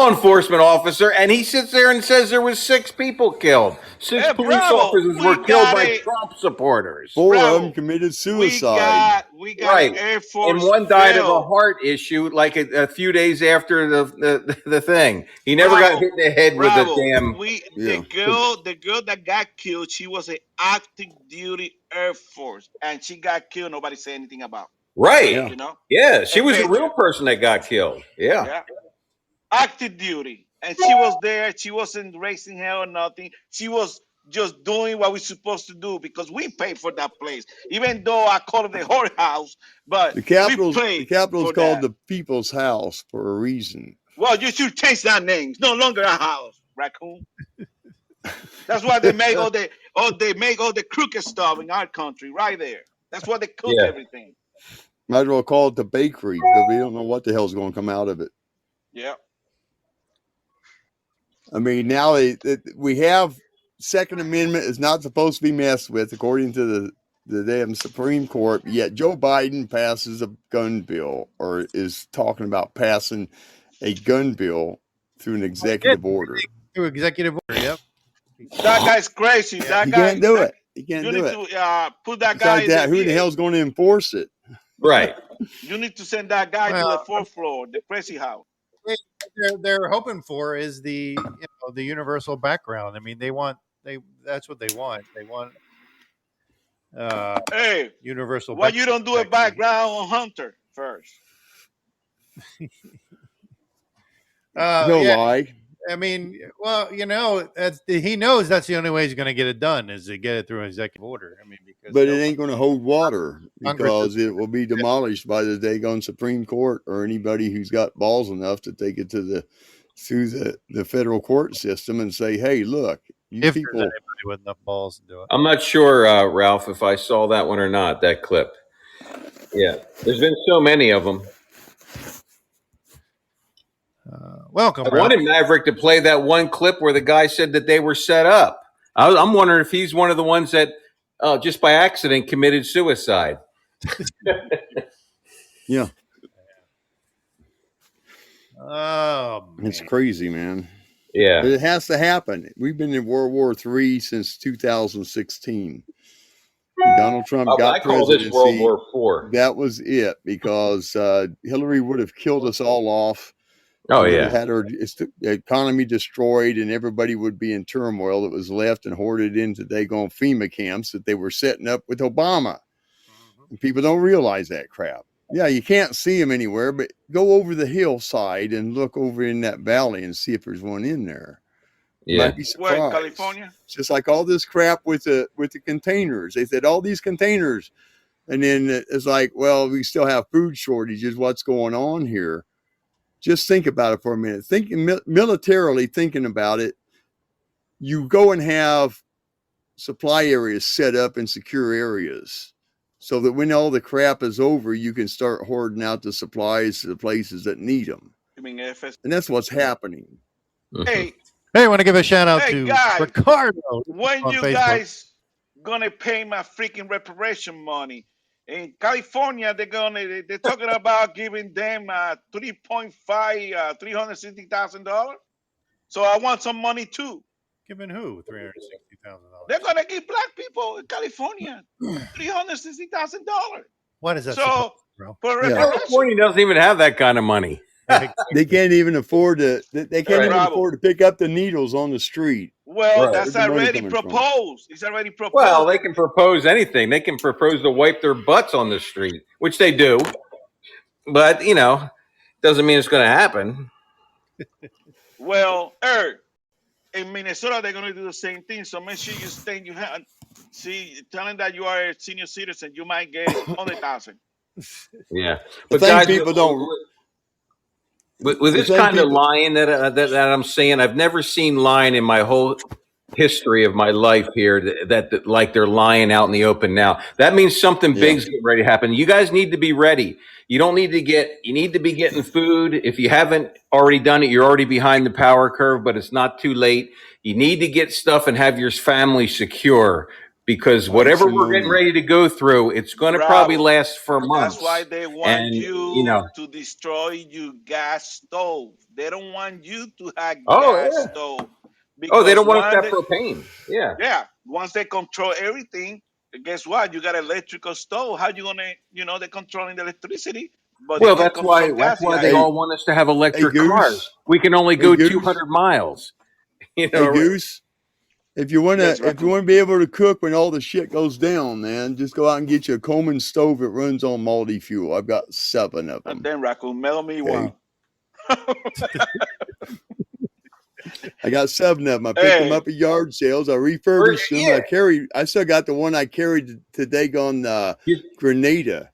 enforcement officer, and he sits there and says there was 6 people killed. 6 Hey, police Bravo, officers we were killed got by it. Trump supporters. 4 of Bravo, them committed We suicide. got Right. an Air Force And one died of a fail. heart issue like a few days after the thing. He never got Bravo, hit in the head with a Bravo. damn. Yeah. The girl that got killed, she was an active duty Air Force, and she got killed. Nobody said anything about. Right. Yeah. You know, Yeah, she a was a real patriot. person that got killed. Yeah. Yeah, active duty, and she was there. She wasn't raising hell or nothing. She was just doing what we're supposed to do because we paid for that place. Even though I call it the whorehouse, but The we Capitol's paid called for that. the People's House for a reason. Well, you should change that name. It's no longer a house, raccoon. That's why they make all the crooked stuff in our country right there. That's why they cook Yeah. everything. Might as well call it the bakery because we don't know what the hell's going to come out of it. Yeah. I mean, now we have Second Amendment is not supposed to be messed with according to the damn Supreme Court. Yet Joe Biden passes a gun bill or is talking about passing a gun bill through an executive order. Through executive order. Yep. That guy's crazy. Yeah. That He guy can't do it. He can't You do need it. to put that guy Besides in that, the who the VA. hell's going to enforce it? Right. You need to send that guy to the Well, 4th floor, the crazy house. they're hoping for is the the universal background. I mean, that's what they want. They want Hey, universal. why you don't do a background. background on Hunter first? He'll Yeah, lie. I mean, well, he knows that's the only way he's going to get it done is to get it through an executive order. I mean, because But it ain't going to hold water Congress because it will be demolished by the daggone Supreme Court or anybody who's got balls enough to take it to through the federal court system and say, hey, look, you if people. there's anybody with enough balls to do it. I'm not sure, Ralph, if I saw that one or not, that clip. Yeah. There's been so many of them. Welcome, I Ralph. wanted Maverick to play that one clip where the guy said that they were set up. I'm wondering if he's one of the ones that just by accident committed suicide. Yeah. Oh, man. It's crazy, man. Yeah. But it has to happen. We've been in World War III since 2016. When Donald Trump got I call this World presidency. War IV. That was it because Hillary would have killed us all off. Oh, We would yeah. have had our economy destroyed and everybody would be in turmoil that was left and hoarded into daggone FEMA camps that they were setting up with Obama. And people don't realize that crap. Yeah, you can't see them anywhere, but go over the hillside and look over in that valley and see if there's one in there. You Yeah. might be Where in surprised. California? It's just like all this crap with the containers. They said all these containers, and then it's like, well, we still have food shortages. What's going on here? Just think about it for a minute. Militarily thinking about it, you go and have supply areas set up in secure areas so that when all the crap is over, you can start hoarding out the supplies to the places that need them. You mean FS? And that's what's happening. Hey, Hey, I want to give a shout out Hey, to guys. Ricardo when on you Facebook. guys gonna pay my freaking reparation money? In California, they're talking about giving them $360,000. So I want some money too. Giving who $360,000? They're gonna give black people in California $360,000. What is that? So bro? for Yeah. reparation, California doesn't even have that kind of money. They can't even afford to. They can't even Bravo. afford to pick up the needles on the street. well, Right. that's Where's the money already coming from? proposed. It's already proposed. Well, they can propose anything. They can propose to wipe their butts on the street, which they do. But, doesn't mean it's going to happen. Well, in Minnesota, they're gonna do the same thing. So make sure you stay in your hand. See, telling that you are a senior citizen, you might get 100,000. Yeah, The but thing guys, people don't. with The this thing kind of people. lying that I'm seeing, I've never seen lying in my whole history of my life here that like they're lying out in the open now. That means something Yeah. big's getting ready to happen. You guys need to be ready. You need to be getting food. If you haven't already done it, you're already behind the power curve, but it's not too late. You need to get stuff and have your family secure because Make whatever some we're getting money. ready to go through, it's going to probably Ralph, last for that's why months. they want And, you you know, to destroy your gas stove. They don't want you to have oh, gas yeah. stove Oh, they because don't want us to have propane. Yeah. once they control everything, guess what? You got electrical stove. How you gonna, they're controlling the electricity, but they Well, can't control that's gas. why they Hey, all want us to have hey, electric cars. Goose. We can only Hey, go Goose. 200 miles. You Hey, know, Goose. If you wanna, Yes, if you Raccoon. wanna be able to cook when all the shit goes down, man, just go out and get you a Coleman stove that runs on multi fuel. I've got 7 of And them. then Raccoon, mail me Okay, one. I got 7 of them. I picked them Hey, up at yard sales. I or, refurbished them. yeah, I still got the one I carried to Dagon, you- Grenada,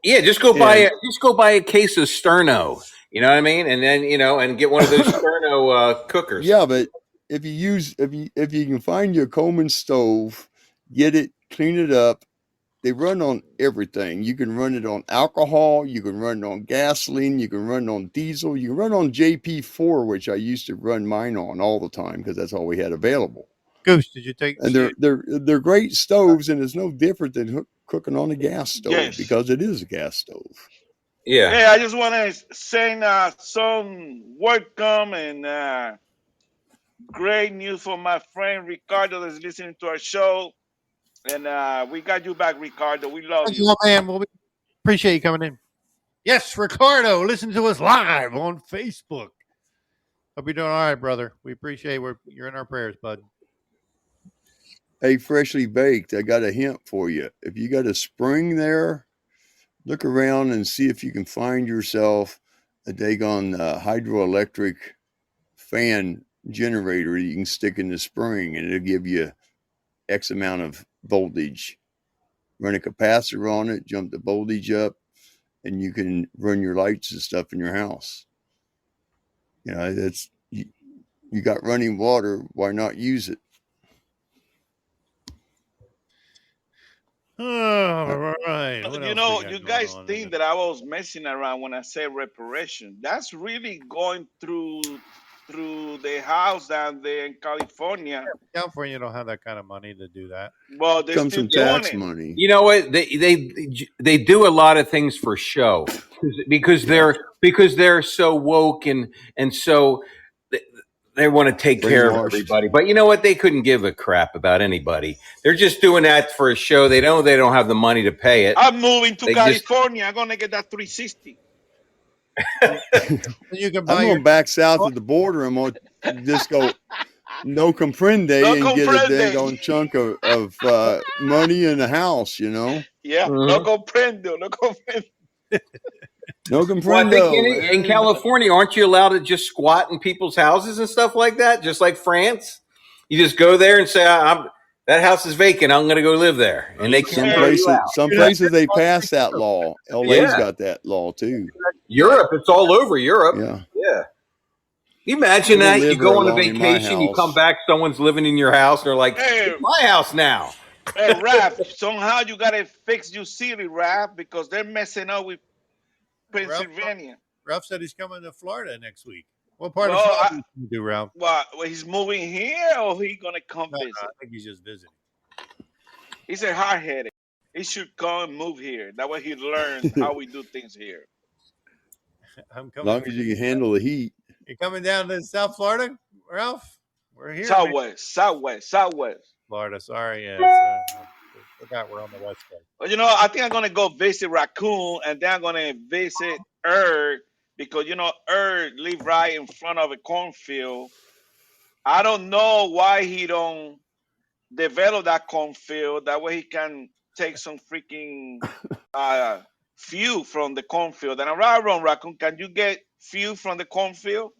yeah. and Just go buy a case of Sterno. You know what I mean? And then and get one of those Sterno cookers. yeah, but if you can find your Coleman stove, get it, clean it up. They run on everything. You can run it on alcohol, you can run it on gasoline, you can run it on diesel, you can run on JP4, which I used to run mine on all the time because that's all we had available. Goose, did you take? And they're great stoves, and it's no different than cooking on a gas stove yes. because it is a gas stove. Yeah. Hey, I just want to send some welcome and great news for my friend Ricardo that's listening to our show. And we got you back, Ricardo. We love Thank you. you, man. Well, we appreciate you coming in. Yes, Ricardo, listen to us live on Facebook. Hope you're doing all right, brother. We appreciate you're in our prayers, bud. Hey, freshly baked, I got a hint for you. If you got a spring there, look around and see if you can find yourself a daggone hydroelectric fan generator you can stick in the spring, and it'll give you X amount of voltage. Run a capacitor on it, jump the voltage up, and you can run your lights and stuff in your house. That's you got running water. Why not use it? All right. What else we got You going guys on? think that I was messing around when I said reparation. That's really going through the house down there in California. California don't have that kind of money to do that. Well, they're Comes still from doing tax it. money. You know what? They do a lot of things for show because Yeah, they're so woke and so they, they want to take care of brainwashed. everybody. But you know what? They couldn't give a crap about anybody. They're just doing that for a show. They don't have the money to pay it. I'm moving to They just California. I'm gonna get that 360. You can I'm buy your. going back south of the border. I'm going to just go no No comprende and get a comprende. daggone chunk of money in the house. Yeah, no Mhm. comprendo, no comprendo. No Well, I think comprendo. in California, aren't you allowed to just squat in people's houses and stuff like that, just like France? You just go there and say, that house is vacant. I'm going to go live there," and they can't throw you out. Some You're not places they pass that law. LA's Yeah, got that law too. Europe. It's all over Europe. Yeah, Yeah. You imagine they won't that you live very go on a long in my vacation, you come house. back, someone's living in your house, and they're like, Hey, "It's my house now." hey, Raph, somehow you gotta fix your city, Raph, because they're messing up with Ralph, Pennsylvania. Ralph said he's coming to Florida next week. What part of Well, Florida do you do, Ralph? he's moving here or he gonna come No, I visit? think he's just visiting. He's a hard headed. He should come and move here. That way he learns how we do things here. I'm As coming. long as you can handle the heat. You're coming down to South Florida, Ralph? We're here, man. Southwest. Florida. Sorry, yeah. Forgot we're on the West Coast. Well, I think I'm gonna go visit Raccoon, and then I'm gonna visit because live right in front of a cornfield. I don't know why he don't develop that cornfield. That way he can take some freaking fuel from the cornfield. And around Raccoon, can you get fuel from the cornfield?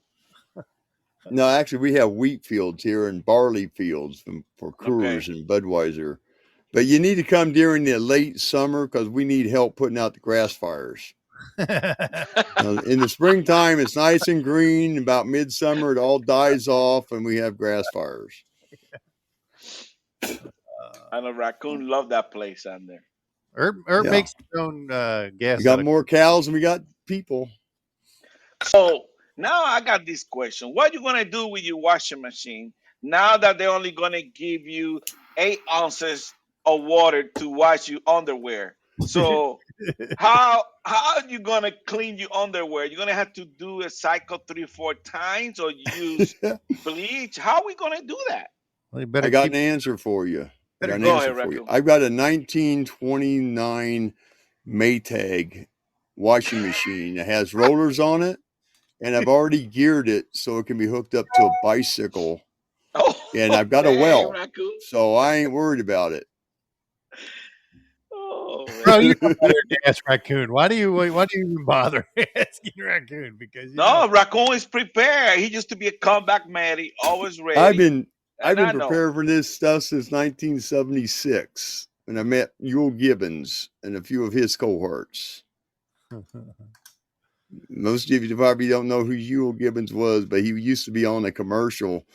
No, actually, we have wheat fields here and barley fields for Okay. Coors and Budweiser. But you need to come during the late summer because we need help putting out the grass fires. In the springtime, it's nice and green. About midsummer, it all dies off, and we have grass fires. I know raccoon love that place on there. Herb Yeah, makes his own we gas got out of. more cows than we got people. So now I got this question. What you gonna do with your washing machine now that they're only gonna give you 8 ounces of water to wash your underwear? So how are you gonna clean your underwear? You're gonna have to do a cycle 3 or 4 times or use bleach. How are we gonna do that? Well, you I better got keep. an answer for you. I Better got an Go keep. ahead, answer for you. raccoon. I've got a 1929 Maytag washing machine that has rollers on it, and I've already geared it so it can be hooked up to a bicycle. And Oh I've got a dang, well, raccoon. so I ain't worried about it. Oh Bro, you man. know better than to ask raccoon. Why do you even bother asking raccoon? Because you know. No, raccoon is prepared. He used to be a comeback man. He always I've ready. been And I know. prepared for this stuff since 1976 when I met Yule Gibbons and a few of his cohorts. Most of you probably don't know who Yule Gibbons was, but he used to be on a commercial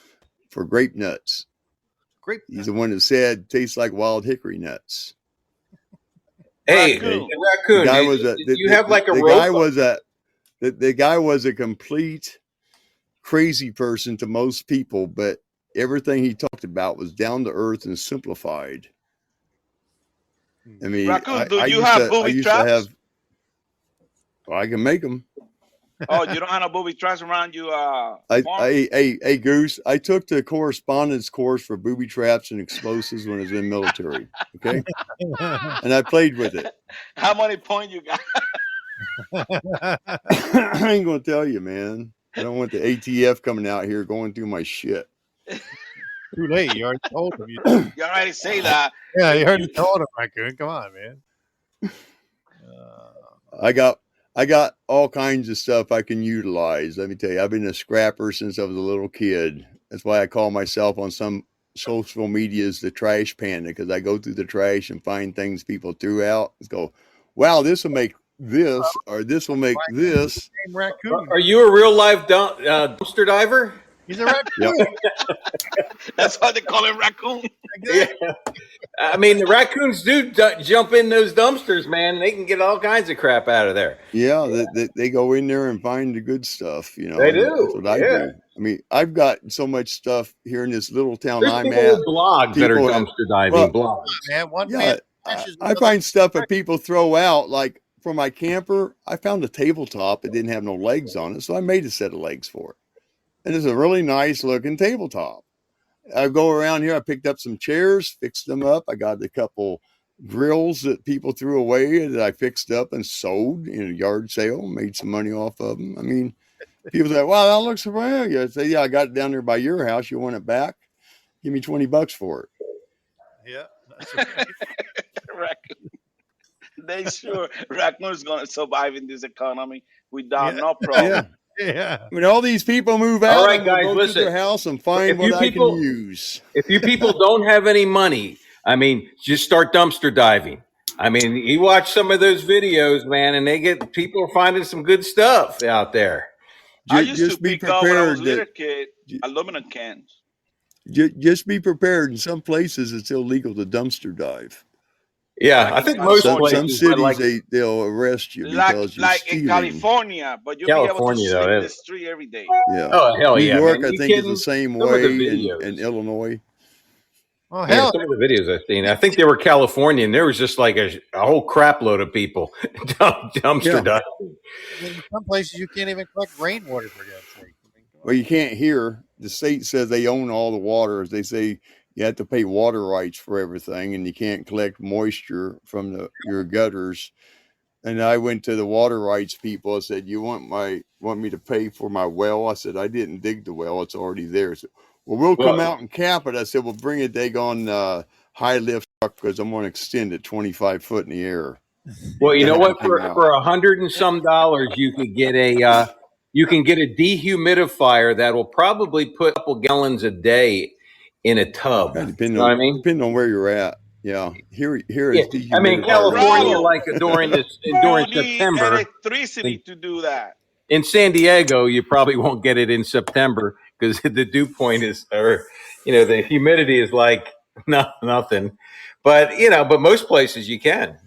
for grape nuts. Great. He's the one that said tastes like wild hickory nuts. Hey, Raccoon. The raccoon, guy do was a you have like a the rope? guy was a complete crazy person to most people, but everything he talked about was down to earth and simplified. I mean, Raccoon, do I you used have to booby traps? have. Well, I can make them. Oh, you don't have no booby traps around you farm? Hey, Goose. I took the correspondence course for booby traps and explosives when I was in the military. Okay, and I played with it. How many points you got? I ain't gonna tell you, man. I don't want the ATF coming out here going through my shit. Too late. You already told him. You already say that. Yeah, you already You, told him, raccoon. Come on, man. I got all kinds of stuff I can utilize. Let me tell you, I've been a scrapper since I was a little kid. That's why I call myself on some social medias the trash panda, because I go through the trash and find things people threw out and go, wow, this will make this, or this will make this. Same raccoon. Are you a real live dumpster diver? He's a raccoon. Yep. that's why they call him raccoon. Exactly. I mean, the raccoons do jump in those dumpsters, man. They can get all kinds of crap out of there. Yeah, they go in there and find the good stuff, They and that's do. what I Yeah. do. I mean, I've got so much stuff here in this little town There's I'm people at. with blogs that are People that, dumpster diving well, blogs. Man, one yeah, man I, smashes I another. find stuff that people throw out. Like for my camper, I found a tabletop that didn't have no legs on it, so I made a set of legs for it. And it's a really nice looking tabletop. I go around here, I picked up some chairs, fixed them up. I got a couple grills that people threw away that I fixed up and sold in a yard sale, made some money off of them. I mean, people say, wow, that looks familiar. I say, yeah, I got it down there by your house. You want it back? Give me $20 for it. Yeah, that's right. Raccoon. They sure raccoon's gonna survive in this economy without no problem. Yeah. Yeah. When all these people move All out, right, I'm going guys, to go listen. to their house and find If what you I can people- use. If you people don't have any money, I mean, just start dumpster diving. I mean, you watch some of those videos, man, and people are finding some good stuff out there. I used to Just be pick up when I was prepared a little that kid aluminum cans. just be prepared. In some places, it's illegal to dumpster dive. Yeah, Like I in think most California. Some places, but cities like they'll arrest you Like because you're like in stealing. California, but you'll be able to California, though, sleep in the is- street every day. Yeah. oh hell New yeah, York, man! I You think, is the kidding? same Some of the way, videos. in Illinois. Oh Yeah, hell, some of the videos I've seen. I think they were California, and there was just like a whole crap load of people dumpster Yeah. diving. in some places you can't even collect rainwater for God's sake. I mean, come on. Well, you can't hear. The state says they own all the water. They say you have to pay water rights for everything, and you can't collect moisture from your gutters. And I went to the water rights people. I said, "You want me to pay for my well?" I said, "I didn't dig the well; it's already there." I said, well, we'll come Well, out and cap it. I said, "Well, bring a daggone high lift truck because I'm going to extend it 25 foot in the air." well, you know Then what? they came out. For $100 and some, you could get You can get a dehumidifier that will probably put a couple gallons a day in a tub. Right, You know what I mean? depending on where you're at. Yeah, here Yeah. is I mean, But dehumidifiers California, Bravo, everywhere. like during you during need September. electricity to do that. In San Diego, you probably won't get it in September because the dew point is, or the humidity is like nothing. But but most places you can.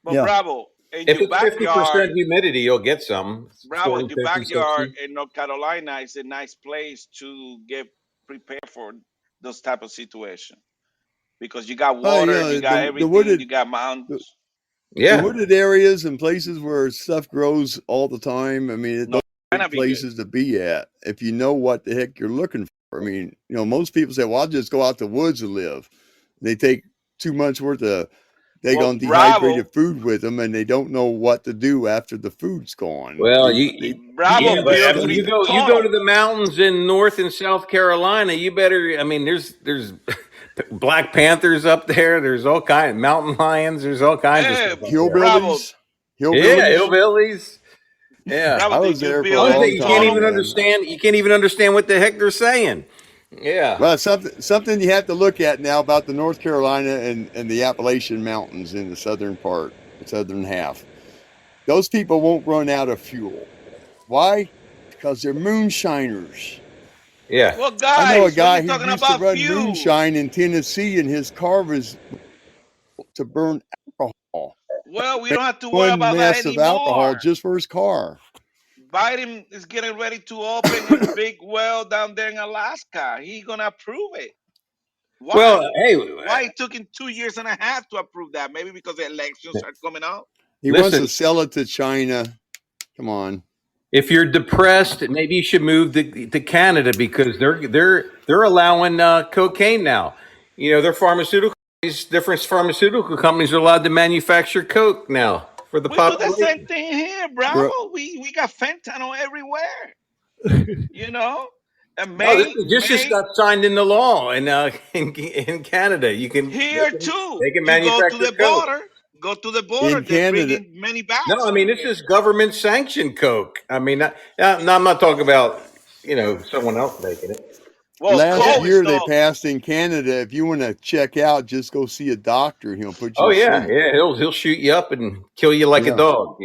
But Yeah. Bravo, in If your it's 50% backyard, humidity, you'll get some Bravo, 40, your 50, backyard 60. in North Carolina is a nice place to get prepared for those type of situation because you got Oh water, you yeah, got everything, you got the, mountains. the Yeah. wooded areas and places where stuff grows all the time. I mean, those No, are gonna great be good. places to be at if you know what the heck you're looking for. I mean, most people say, "Well, I'll just go out the woods and live." They take 2 months worth of Well, daggone Bravo, dehydrated food with them, and they don't know what to do after the food's gone. Well, People Bravo yeah, need to but I built mean, three study you it. go you go to tunnels. the mountains in North and South Carolina. You better. I mean, there's Black Panthers up there. There's all kind mountain lions. There's all kinds of Eh, stuff up there. Bravo, Hillbillies, Yeah, hillbillies. hillbillies. Yeah. Bravo, I was did you there for a build Only any thing long you can't time, even tunnel? man. understand. You can't even understand what the heck they're saying. Yeah. Well, something you have to look at now about the North Carolina and the Appalachian Mountains in the southern part, the southern half. Those people won't run out of fuel. Why? Because they're moonshiners. Yeah. Well, I know a guys, what are you guy who talking used to about run fuel? moonshine in Tennessee, and his car was to burn alcohol. Well, we don't have to worry One about that mess of alcohol anymore. just for his car. Biden is getting ready to open a big well down there in Alaska. He gonna approve it. Well, Why? hey, Why it took him 2 years and a half to approve that? Maybe because the elections are coming out. He wants to listen. sell it to China. Come on. If you're depressed, maybe you should move to Canada because they're allowing cocaine now. Their pharmaceutical different pharmaceutical companies are allowed to manufacture coke now for the We do the same population. thing here, Bro, Bravo. We got fentanyl everywhere. You know, and No, this just May got signed into law in Canada. You can here too. they can You go to manufacture the coke. border. Go to the border. in They bring Canada, in many No, bags I from mean this here. is government sanctioned coke. I mean, no, I'm not talking about someone else making it. Well, last Yeah. coal is year they no. passed in Canada, if you want to check out, just go see a doctor and he'll put you Oh to yeah, sleep. yeah. He'll shoot you up and kill you like a Yeah. dog.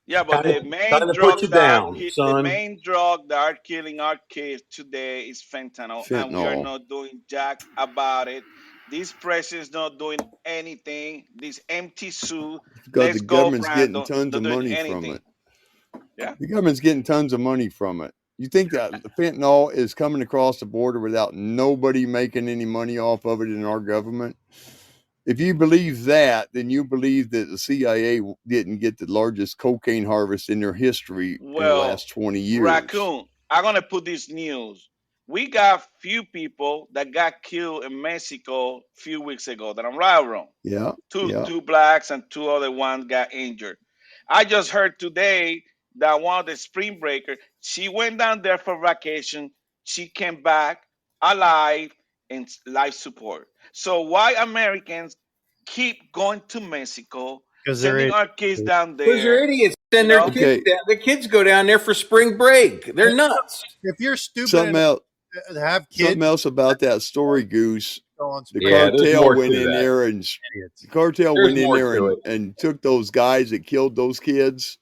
Yeah, but Time to, the time main to put you drugs that down, the son. main drug that are killing our kids today is fentanyl, and we are Fentanyl. not doing jack about it. This president's not doing anything. This empty suit, Because let's the go, government's getting Brandon, tons not of doing money from anything. it. Yeah. The government's getting tons of money from it. You think that the fentanyl is coming across the border without nobody making any money off of it in our government? If you believe that, then you believe that the CIA didn't get the largest cocaine harvest in their history in the Well, last 20 years. Raccoon, I'm gonna put this news. We got few people that got killed in Mexico a few weeks ago. That I'm right or wrong? Yeah, two yeah. two blacks and two other ones got injured. I just heard today that one of the spring breaker, she went down there for vacation. She came back alive and life support. So why Americans keep going to Mexico, because they're sending idiots. our kids down Because they're there? idiots. You Send their know, kids Okay, down. Their kids go down there for spring break. They're nuts. If you're stupid something enough else. to have Something kids, else about that story, Goose. go on The spring Yeah, there's cartel more to went in that. there and idiots. the cartel There's went in more there to and, it. and took those guys that killed those kids.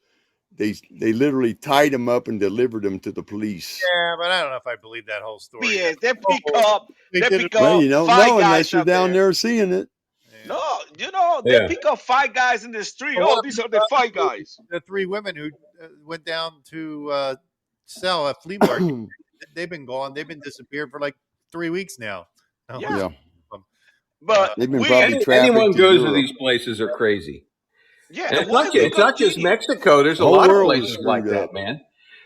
They literally tied them up and delivered them to the police. Yeah, but I don't know if I believe that whole story. BS. They pick Oh, up, they they did it. pick Well, up you don't five know guys unless you're out down there. there seeing it. Yeah. No, they Yeah. pick up five guys in the street. But Oh, what these are the five about guys. the three women who went down to sell at flea market? They've been gone. They've been disappeared for like 3 weeks now. No one's Yeah, Yeah, them. but they've been we, probably trafficked Anyone to goes to Europe. these places are crazy. yeah, And and why we it's not just continue? Mexico. There's The a whole lot of world is places like screwed that, up. man.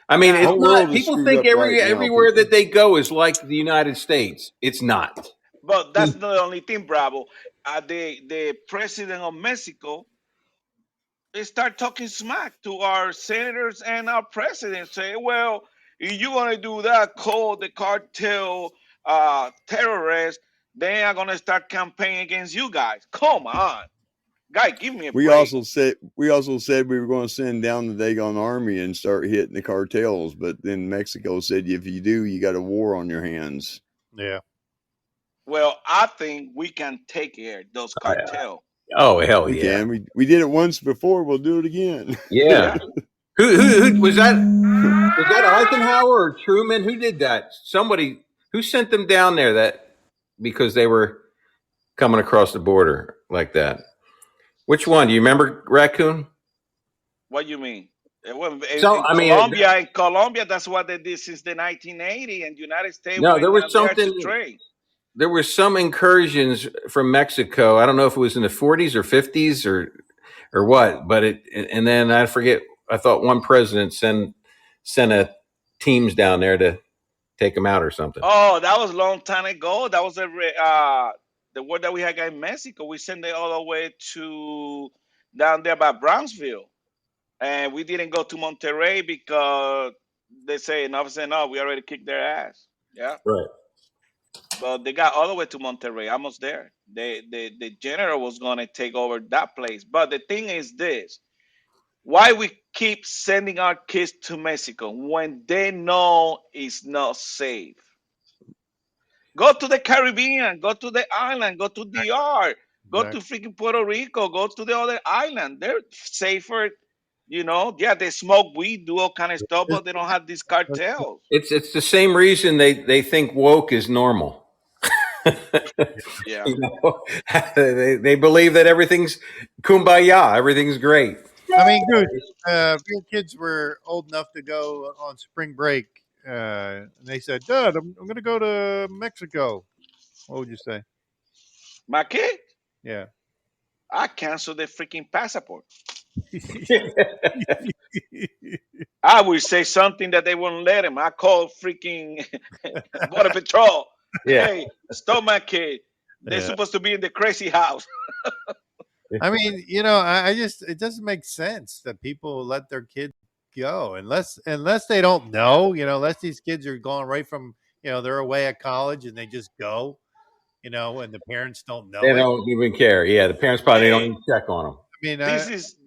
I mean, The Yeah, it's whole not. world is People screwed think up right now, everywhere people. that they go is like the United States. It's not. but that's not the only thing, Bravo. The president of Mexico start talking smack to our senators and our president. Say, well, if you're gonna do that, call the cartel terrorists. They are gonna start campaigning against you guys. Come on. Guy, give me a We break. also said we were going to send down the Dagon army and start hitting the cartels, but then Mexico said if you do, you got a war on your hands. Yeah. Well, I think we can take care of those cartels. Oh hell We yeah, can. We did it once before. We'll do it again. yeah. Yeah. Who was that? Was that Eisenhower or Truman? Who did that? Somebody who sent them down there that because they were coming across the border like that. Which one? Do you remember, Raccoon? What do you mean? Well, So I mean, in Colombia, that's what they did since the 1980, and United States no, there went was down there to something. trade. There were some incursions from Mexico. I don't know if it was in the 40s or 50s or what, but it. And then I forget. I thought one president sent a teams down there to take them out or something. Oh, that was a long time ago. That was the war that we had in Mexico. We sent it all the way to down there by Brownsville, and we didn't go to Monterrey because they say enough is enough. We already kicked their ass. Yeah, Right. but they got all the way to Monterrey, almost there. The general was gonna take over that place. But the thing is this: why we keep sending our kids to Mexico when they know it's not safe? Go to the Caribbean, go to the island, go to DR, go to Exactly. freaking Puerto Rico, go to the other island. They're safer, you know. Yeah, they smoke weed, do all kind of stuff, but they don't have these cartels. It's the same reason they think woke is normal. Yeah. You know? They believe that everything's kumbaya, everything's great. I mean, dude, if your kids were old enough to go on spring break, and they said, "Dad, I'm going to go to Mexico," what would you say? My kid, Yeah. I canceled the freaking passport. I would say something that they wouldn't let him. I called freaking Border Patrol. Yeah. Hey, stop my kid. They're Yeah. supposed to be in the crazy house. I mean, I just it doesn't make sense that people let their kids go unless they don't know, unless these kids are going right from, they're away at college and they just go, and the parents don't They know it. don't even care. Yeah, the parents probably don't Hey, even check on them. I mean,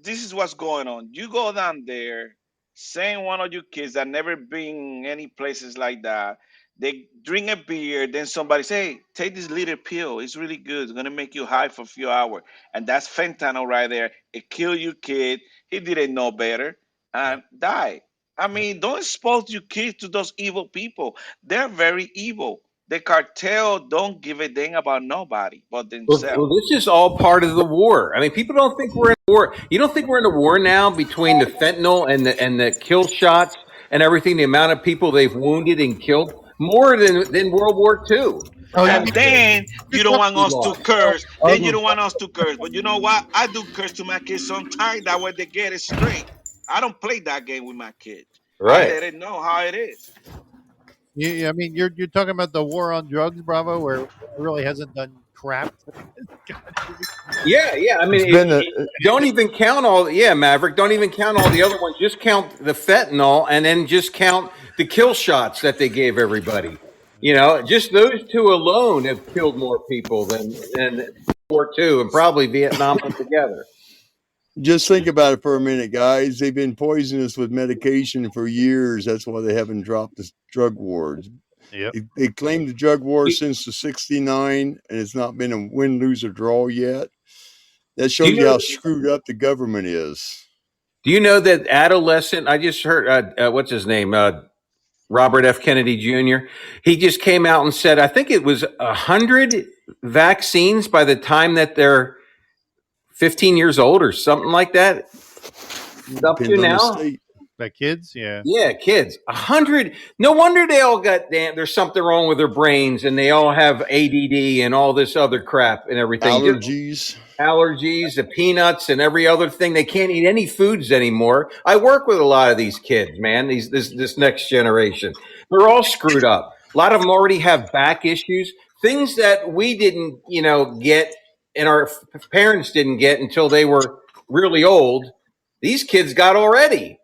this is what's going on. You go down there, saying one of your kids that never been any places like that. They drink a beer, then somebody say, "Hey, take this little pill. It's really good. It's gonna make you high for a few hours." And that's fentanyl right there. It kill your kid. He didn't know better and die. I mean, don't expose your kids to those evil people. They're very evil. The cartel don't give a dang about nobody but Well, themselves. this is all part of the war. I mean, people don't think we're in a war. You don't think we're in a war now between the fentanyl and the kill shots and everything. The amount of people they've wounded and killed more than World War II. oh, you How And mean many then you just don't up want we us to lost? curse. Then you other don't want us to curse. But you know what? I do curse to my kids sometimes. That way they get it straight. I don't play that game with my kids. I Right. let it know how it is. I mean, you're talking about the war on drugs, Bravo, where it really hasn't done crap to this country. Yeah, yeah. I mean, It's been a don't even count all. Yeah, Maverick. Don't even count all the other ones. Just count the fentanyl, and then just count the kill shots that they gave everybody. You know, just those two alone have killed more people than World War II and probably Vietnam put together. just think about it for a minute, guys. They've been poisoning us with medication for years. That's why they haven't dropped the drug wars. Yep. They claimed the drug war Do, since the '69, and it's not been a win, lose, or draw yet. That do you shows you know? how screwed up the government is. Do you know that adolescent? I just heard. What's his name? Robert F. Kennedy Jr. He just came out and said, I think it was 100 vaccines by the time that they're 15 years old or something like that. Up to Depends on the now. state. The kids, yeah. Yeah, kids. 100. No wonder they all got damn. There's something wrong with their brains, and they all have ADD and all this other crap and everything. Just Allergies. allergies, the peanuts, and every other thing. They can't eat any foods anymore. I work with a lot of these kids, man. This next generation. They're all screwed up. A lot of them already have back issues, things that we didn't, get, and our parents didn't get until they were really old. These kids got already.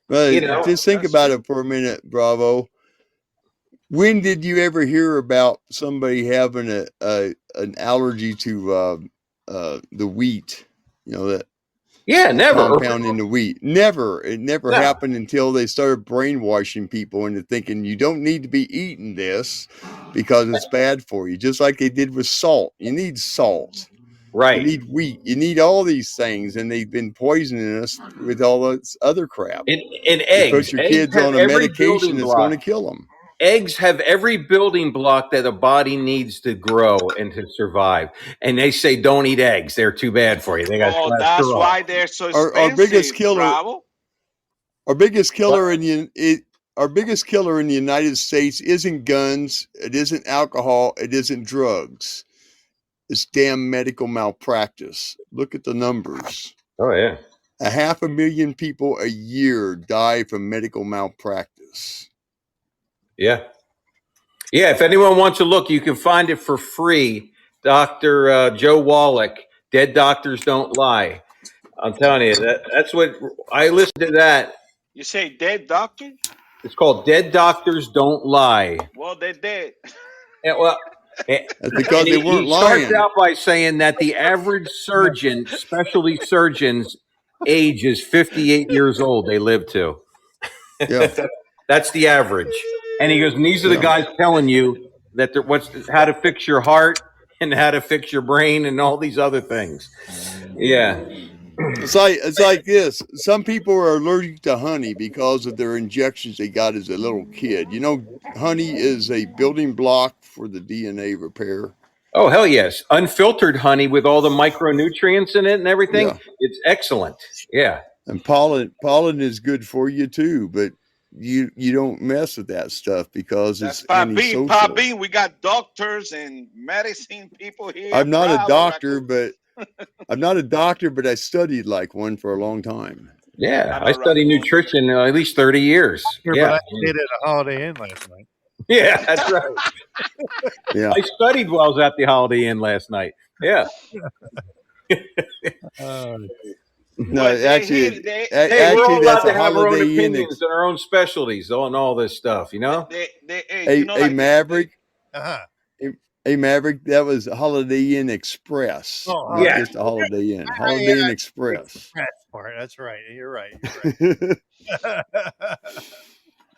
You But know, Yeah, just think that's about true. it for a minute, Bravo. When did you ever hear about somebody having an allergy to the wheat. You know that Yeah, that never. compound in the wheat. Never. It never No. happened until they started brainwashing people into thinking you don't need to be eating this because it's bad for you. Just like they did with salt. You need salt. You Right. need wheat. You need all these things, and they've been poisoning us with all this other crap. In You eggs, put your eggs kids have on a every medication building that's going to block. kill them. Eggs have every building block that a body needs to grow and to survive. And they say don't eat eggs; they're too bad for you. They got Oh, that's cholesterol. why they're so Our biggest expensive, killer, Bravo. our biggest What? killer in our biggest killer in the United States isn't guns, it isn't alcohol, it isn't drugs. It's damn medical malpractice. Look at the numbers. Oh yeah. 500,000 people a year die from medical malpractice. Yeah. Yeah. If anyone wants to look, you can find it for free. Dr. Joe Wallach, Dead Doctors Don't Lie. I'm telling you, that's what I listened to that. You say dead doctor? It's called Dead Doctors Don't Lie. Well, they're dead. Yeah, well, and That's because they weren't he starts lying. out by saying that the average surgeon, specialty surgeon's age is 58 years old. They live to. Yeah, That's the average. And he goes, and these are the yeah. guys telling you that how to fix your heart and how to fix your brain and all these other things. Yeah. It's like this. Some people are allergic to honey because of their injections they got as a little kid. You know, honey is a building block for the DNA repair. Oh, hell yes. Unfiltered honey with all the micronutrients in it and everything. Yeah. It's excellent. Yeah. And pollen is good for you too, but you don't mess with that stuff because That's it's Pop antisocial. Bean. We got doctors and medicine people here. I'm not a Bravo, doctor, Raccoon. but I studied like one for a long time. Yeah. I I know, studied Raccoon. nutrition at least 30 years. Here, Yeah. but I stayed at a Holiday Inn last night. Yeah, that's right. Yeah. I studied while I was at the Holiday Inn last night. Yeah. No, Well, actually, Hey, we're actually, all allowed that's to a have our own Holiday Inn. opinions and our own specialties on all this stuff, you know? you know, Hey, like Maverick. Uh-huh. Hey, Maverick, that was Holiday Inn Express, Oh, not Yeah. just a Holiday Inn. I- Holiday Inn I- Express. Part. That's right. You're right.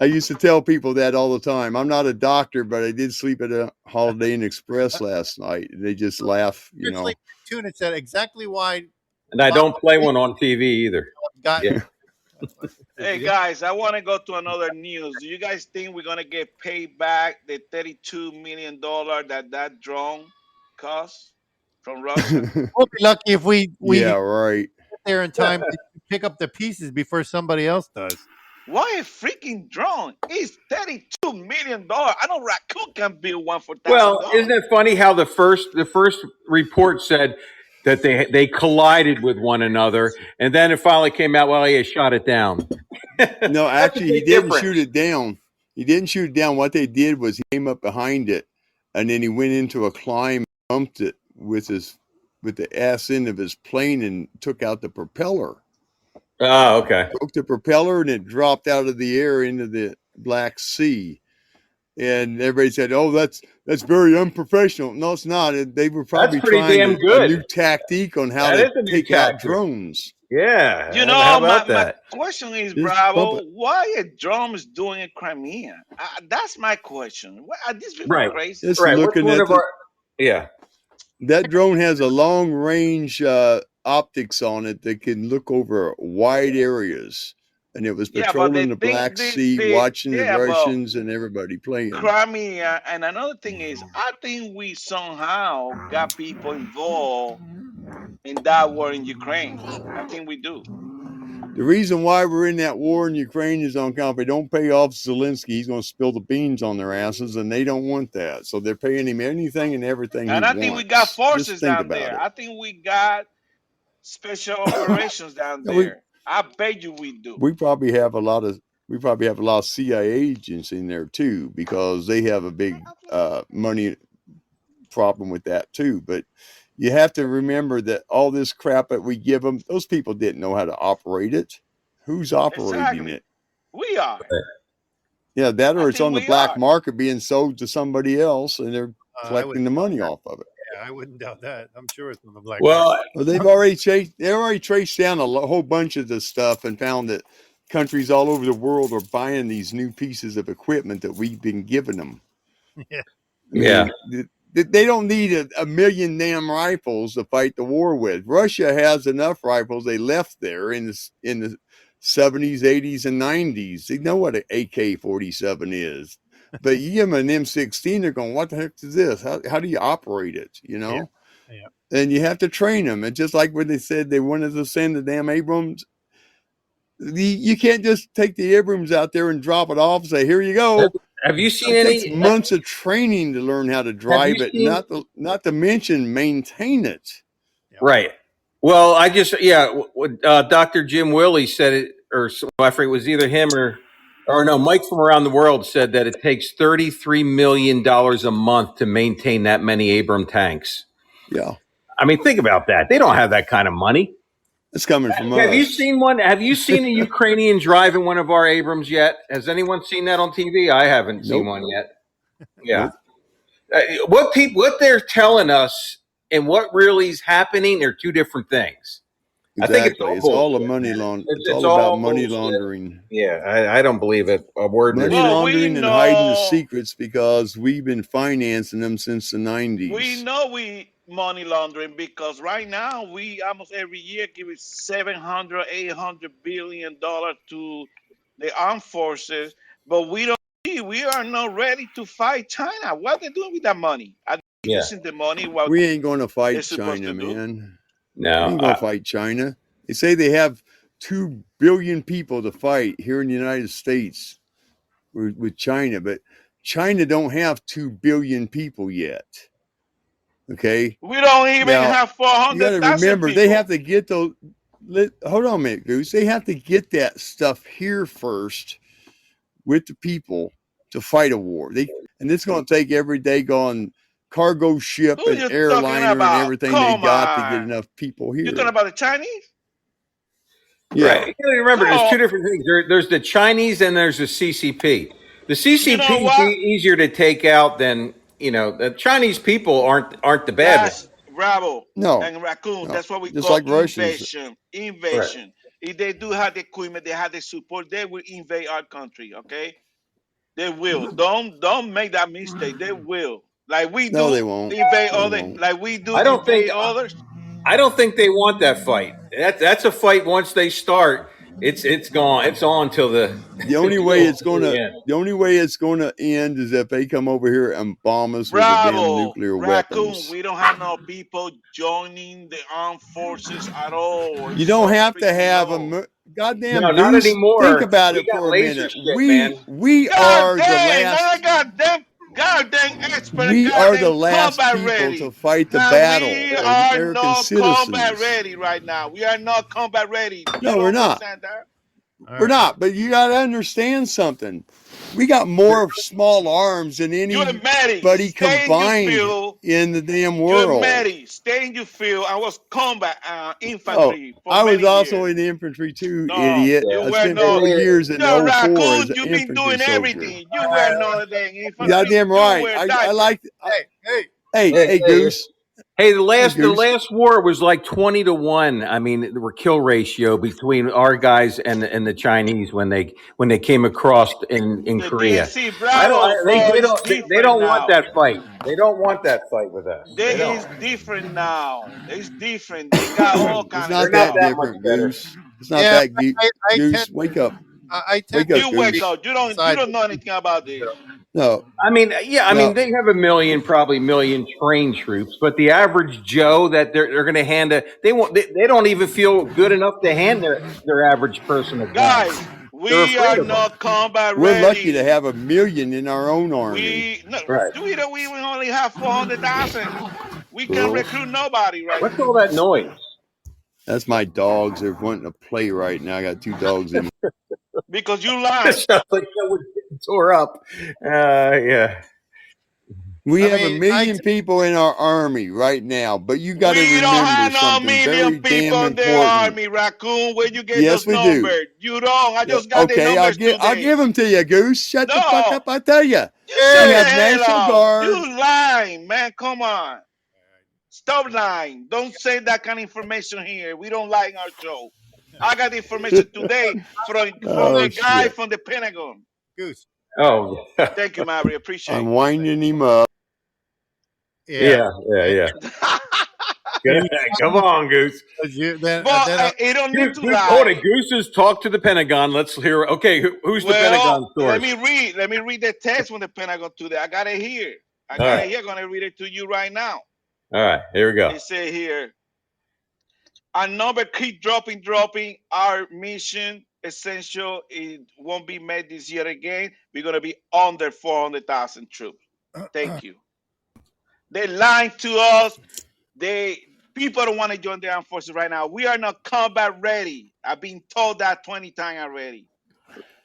I used to tell people that all the time. I'm not a doctor, but I did sleep at a Holiday Inn Express last night. They just laugh, you know. Tune and said exactly why. And I don't play one on TV either. Got Yeah. hey guys, I want to go to another news. Do you guys think we're gonna get paid back the $32 million that drone cost from Russia? We'll be lucky if we Yeah, right. get there in time to pick up the pieces before somebody else does. Why a freaking drone? It's $32 million. I know Raccoon can build one for Well, $1,000. isn't it funny how the first report said that they collided with one another, and then it finally came out, well, he shot it down. No, That's a actually, he big didn't difference. shoot it down. He didn't shoot it down. What they did was he came up behind it, and then he went into a climb, bumped it with the ass end of his plane, and took out the propeller. Oh, okay. Broke the propeller, and it dropped out of the air into the Black Sea. And everybody said, "Oh, that's very unprofessional." No, it's not. They were probably pretty trying damn a good. new tactique on how That is a to new take out tactic. drones. Yeah. You know, how about my that? question is, Just Bravo, bump it. why are drones doing in Crimea? That's my question. Are these people Right. crazy? Just Right. What's looking one at of our? Yeah. that drone has a long range optics on it that can look over wide areas. And it was Yeah, but patrolling they the Black think Sea, watching the yeah, but Russians and everybody playing. Crimea, and another thing is, I think we somehow got people involved in that war in Ukraine. I think we do. The reason why we're in that war in Ukraine is on account if they don't pay off Zelensky, he's going to spill the beans on their asses, and they don't want that. So they're paying him anything and everything And he I think we wants. got Just forces think down about there. it. I think we got special operations down Yeah, we- there. I bet you we do. We probably have a lot of CIA agents in there too, because they have a big money problem with that too. But you have to remember that all this crap that we give them, those people didn't know how to operate it. Who's operating Exactly. it? We are. Yeah, that I or it's think on the we black are. market being sold to somebody else, and they're I would collecting the money off of it. Yeah, I wouldn't doubt that. I'm sure it's on the black market. Well, Well, they've already traced down a whole bunch of this stuff and found that countries all over the world are buying these new pieces of equipment that we've been giving them. Yeah, I mean, they don't need a million damn rifles to fight the war with. Russia has enough rifles they left there in the 70s, 80s, and 90s. They know what an AK-47 is. But you give them an M16, they're going, what the heck is this? How do you operate it? You yeah, know? yeah. And you have to train them. And just like when they said they wanted to send the damn Abrams, you can't just take the Abrams out there and drop it off and say, here you go. have you seen It takes any? months of training to learn how to Have you drive it, seen? not to mention maintain it. Yeah. Right. Well, Dr. Jim Willie said it, or I forget, it was either him or no, Mike from around the world said that it takes $33 million a month to maintain that many Abram tanks. Yeah, I mean, think about that. They don't have that kind of money. it's coming from Have you us. seen one? Have you seen a Ukrainian driving one of our Abrams yet? Has anyone seen that on TV? I haven't seen Nope. one yet. Yeah. Nope. What they're telling us and what really is happening are two different things. Exactly. I think it's all a bullshit, money man. laundering. It's It's all about all money bullshit. laundering. Yeah, I don't believe it. A word. Money Well, laundering and hiding the secrets because we've been financing them since the 90s. We know we money laundering because right now we almost every year give it 700, 800 billion dollars to the armed forces, but we are not ready to fight China. What are they doing with that money? Are they using the money? What We ain't going to they're fight supposed China, to do? man. No, We ain't going to fight China. They say they have 2 billion people to fight here in the United States with China, but China don't have 2 billion people yet. Okay? We don't even Now, have you got to 400,000 remember, people. they have to get those. Hold on a minute, Goose. They have to get that stuff here first with the people to fight a war. And it's going to take every day going cargo ship Who and you talking airliner and about? everything Come they got to get on. enough people You talking here. about the Chinese? Yeah. right. You gotta remember, there's So, two different things. There's the Chinese and there's the CCP. The CCP you know is what? easier to take out than the Chinese people aren't the bad ones. That's Bravo No. and Raccoon. No. That's what we Just call like Russians. Invasion. If they do have the equipment, they have the support, they will invade our country. Okay, they will. Don't make that mistake. They will. Like we No, do they won't. invade They other. won't. Like we do I don't think invade others. I don't think they want that fight. That's a fight. Once they start, it's gone. It's on till the The only way it's till the going to end is if they come over here and bomb us with a damn Bravo, nuclear Raccoon. weapons. We don't have no people joining the armed forces at all. You It's don't so have to freaking have low. goddamn No, not Goose. anymore. Think about We it got for a laser minute. shit, man. We God are the dang, man, I last. got them goddamn expert and We are the goddamn last combat people to ready. fight the And battle we as are American not combat citizens. ready right now. We are not combat ready. You No, we're don't not. understand that? We're not. But you got to understand something. We got more small arms than You're Maddie. anybody Stay in your combined field. in the damn You're world. Maddie. Stay in your field. I was combat Oh, infantry for I was many also years. in the infantry too, No, idiot. you I were spent not. 4 years in You're a the 04 as Raccoon. an You've been infantry doing soldier. everything. You were not the infantry. Goddamn You right. were I diaper. like. Hey, Goose. Hey, the Goose. last war was like 20-1. I mean, the kill ratio between our guys and the Chinese when they came across in The Korea. DNC Bravo, bro, They is don't different want now. that fight. They don't want that fight with us. They They don't. is different now. It's different. They got all It's kind of not They're not that stuff. that much different, better. Goose. It's not Yeah, that I Goose. tend Wake up. I tend Wake up, to You wake Goose. up. You don't know anything about this. No. I mean, No. they have probably million trained troops, but the average Joe that they're going to hand they don't even feel good enough to hand their average person a gun. Guys, They're we afraid are of them. not combat We're ready. lucky to have 1 million in our own army. We only have 400,000. We can recruit nobody right What's now. all that noise? That's my dogs. They're wanting to play right now. I got 2 dogs in. Because you lied. Sounds like that was getting tore up. Yeah. We have mean, 1 million people in our army right now, but you got to We don't have remember no something million very people damn in the important. army, Raccoon. Where you get Yes, those we do. numbers? You don't. I just got the Okay, numbers I'll today. give them to you, Goose. Shut the fuck No, up, I tell you. you We shut the have hell National up. Guard. You lying, man. Come on. Stop lying. Don't say that kind of information here. We don't lie in our show. I got the information today from Oh a guy shit! from the Pentagon. Goose. Oh, Thank you, Mary. Appreciate I'm it. winding him up. Yeah. yeah. Come on, Goose. Then But you don't need to Hold it. lie. Goose has talked to the Pentagon. Let's hear. Okay, who's the Well, Pentagon source? let me read the text from the Pentagon today. I got it here. All right. I'm gonna read it to you right now. All right, here we go. It says here, our number keep dropping. Our mission essential, it won't be met this year again. We're gonna be under 400,000 troops. Thank you. They lying to us. People don't want to join the armed forces right now. We are not combat ready. I've been told that 20 times already.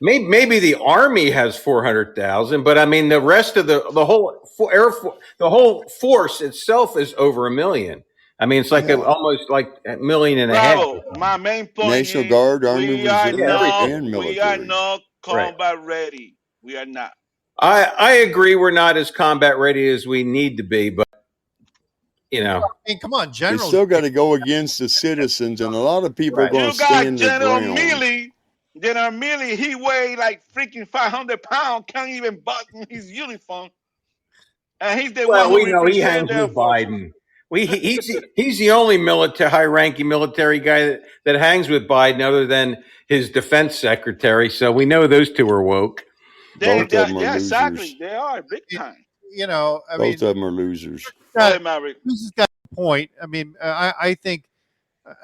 Maybe the Army has 400,000, but I mean the rest of the whole force itself is over 1,000,000. I mean it's like almost like 1.5 million. Bravo. My main point National is Guard, Army we are Reserve, and military. not combat ready. We are not. I agree we're not as combat ready as we need to be, but I mean, come on, You General. still got to go against the citizens, and a lot of people are going You to got stand their General ground. Milley. General Milley, he weighed like freaking 500 pounds, can't even button his uniform. And he's the one who we know he hangs represents the with Biden. He's the only high-ranking military guy that hangs with Biden, other than his defense secretary. So we know those two are woke. Both of them are yeah, losers. exactly. They are big time. I Both mean, of them are losers. Maverick. This has got a point. I mean, I think,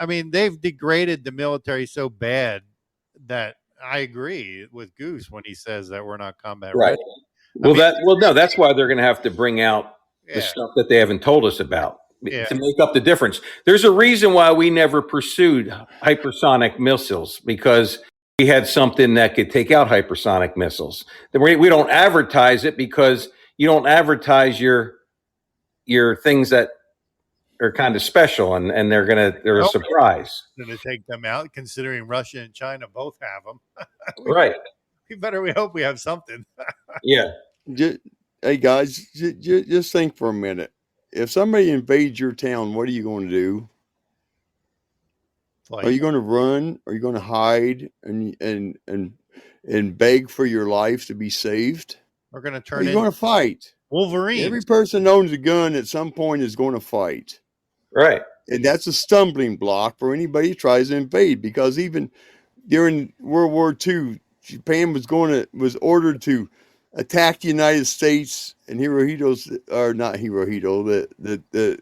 they've degraded the military so bad that I agree with Goose when he says that we're not combat Right. ready. No, that's why they're going to have to bring out the Yeah. stuff that they haven't told us about Yeah. to make up the difference. There's a reason why we never pursued hypersonic missiles, because we had something that could take out hypersonic missiles. We don't advertise it because you don't advertise your things that are kind of special, and they're a surprise. Going to take them out, considering Russia and China both have them. Right. We hope we have something. Yeah. Hey guys, just think for a minute. If somebody invades your town, what are you going to do? Like, Are you going to run? Are you going to hide and beg for your life to be saved? we're going to Are turn you into going to fight? Wolverine. Every person that owns a gun at some point is going to fight. Right. And that's a stumbling block for anybody who tries to invade, because even during World War II, Japan was ordered to attack the United States, and the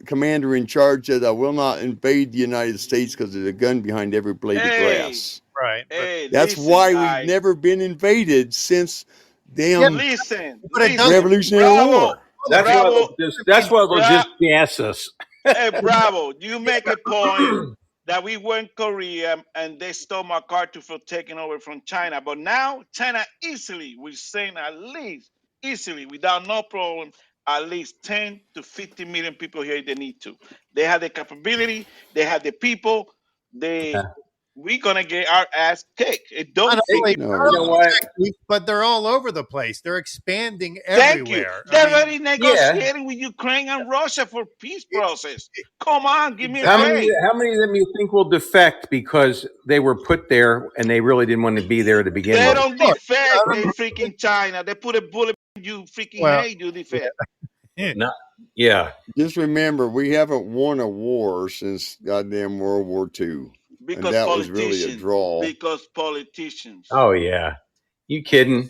commander in charge said, I will not invade the United States because there's a gun behind every blade of grass. Right. Hey, That's listen, why guys. we've never been invaded since damn Listen. Revolutionary Bravo. War. That's why they'll just gas us. Hey, Bravo, you make a point that we were in Korea and they stole MacArthur for taking over from China. But now China easily, we're saying at least easily, without no problem, at least 10 to 50 million people here if they need to. They have the capability, they have the people, we're gonna get our ass kicked. It don't Honestly, No. You know what? but they're all over the place. They're expanding Thank you. everywhere. They're already negotiating with Ukraine and Russia for peace process. Come on, give me a How break. many of them you think will defect because they were put there and they really didn't want to be there to begin They with? don't defect in freaking China. They put a bullet in you freaking head, you defect. No. Yeah. Just remember, we haven't won a war since goddamn World War II. Because And that was politicians. really a draw. Because politicians. Oh yeah. You kidding?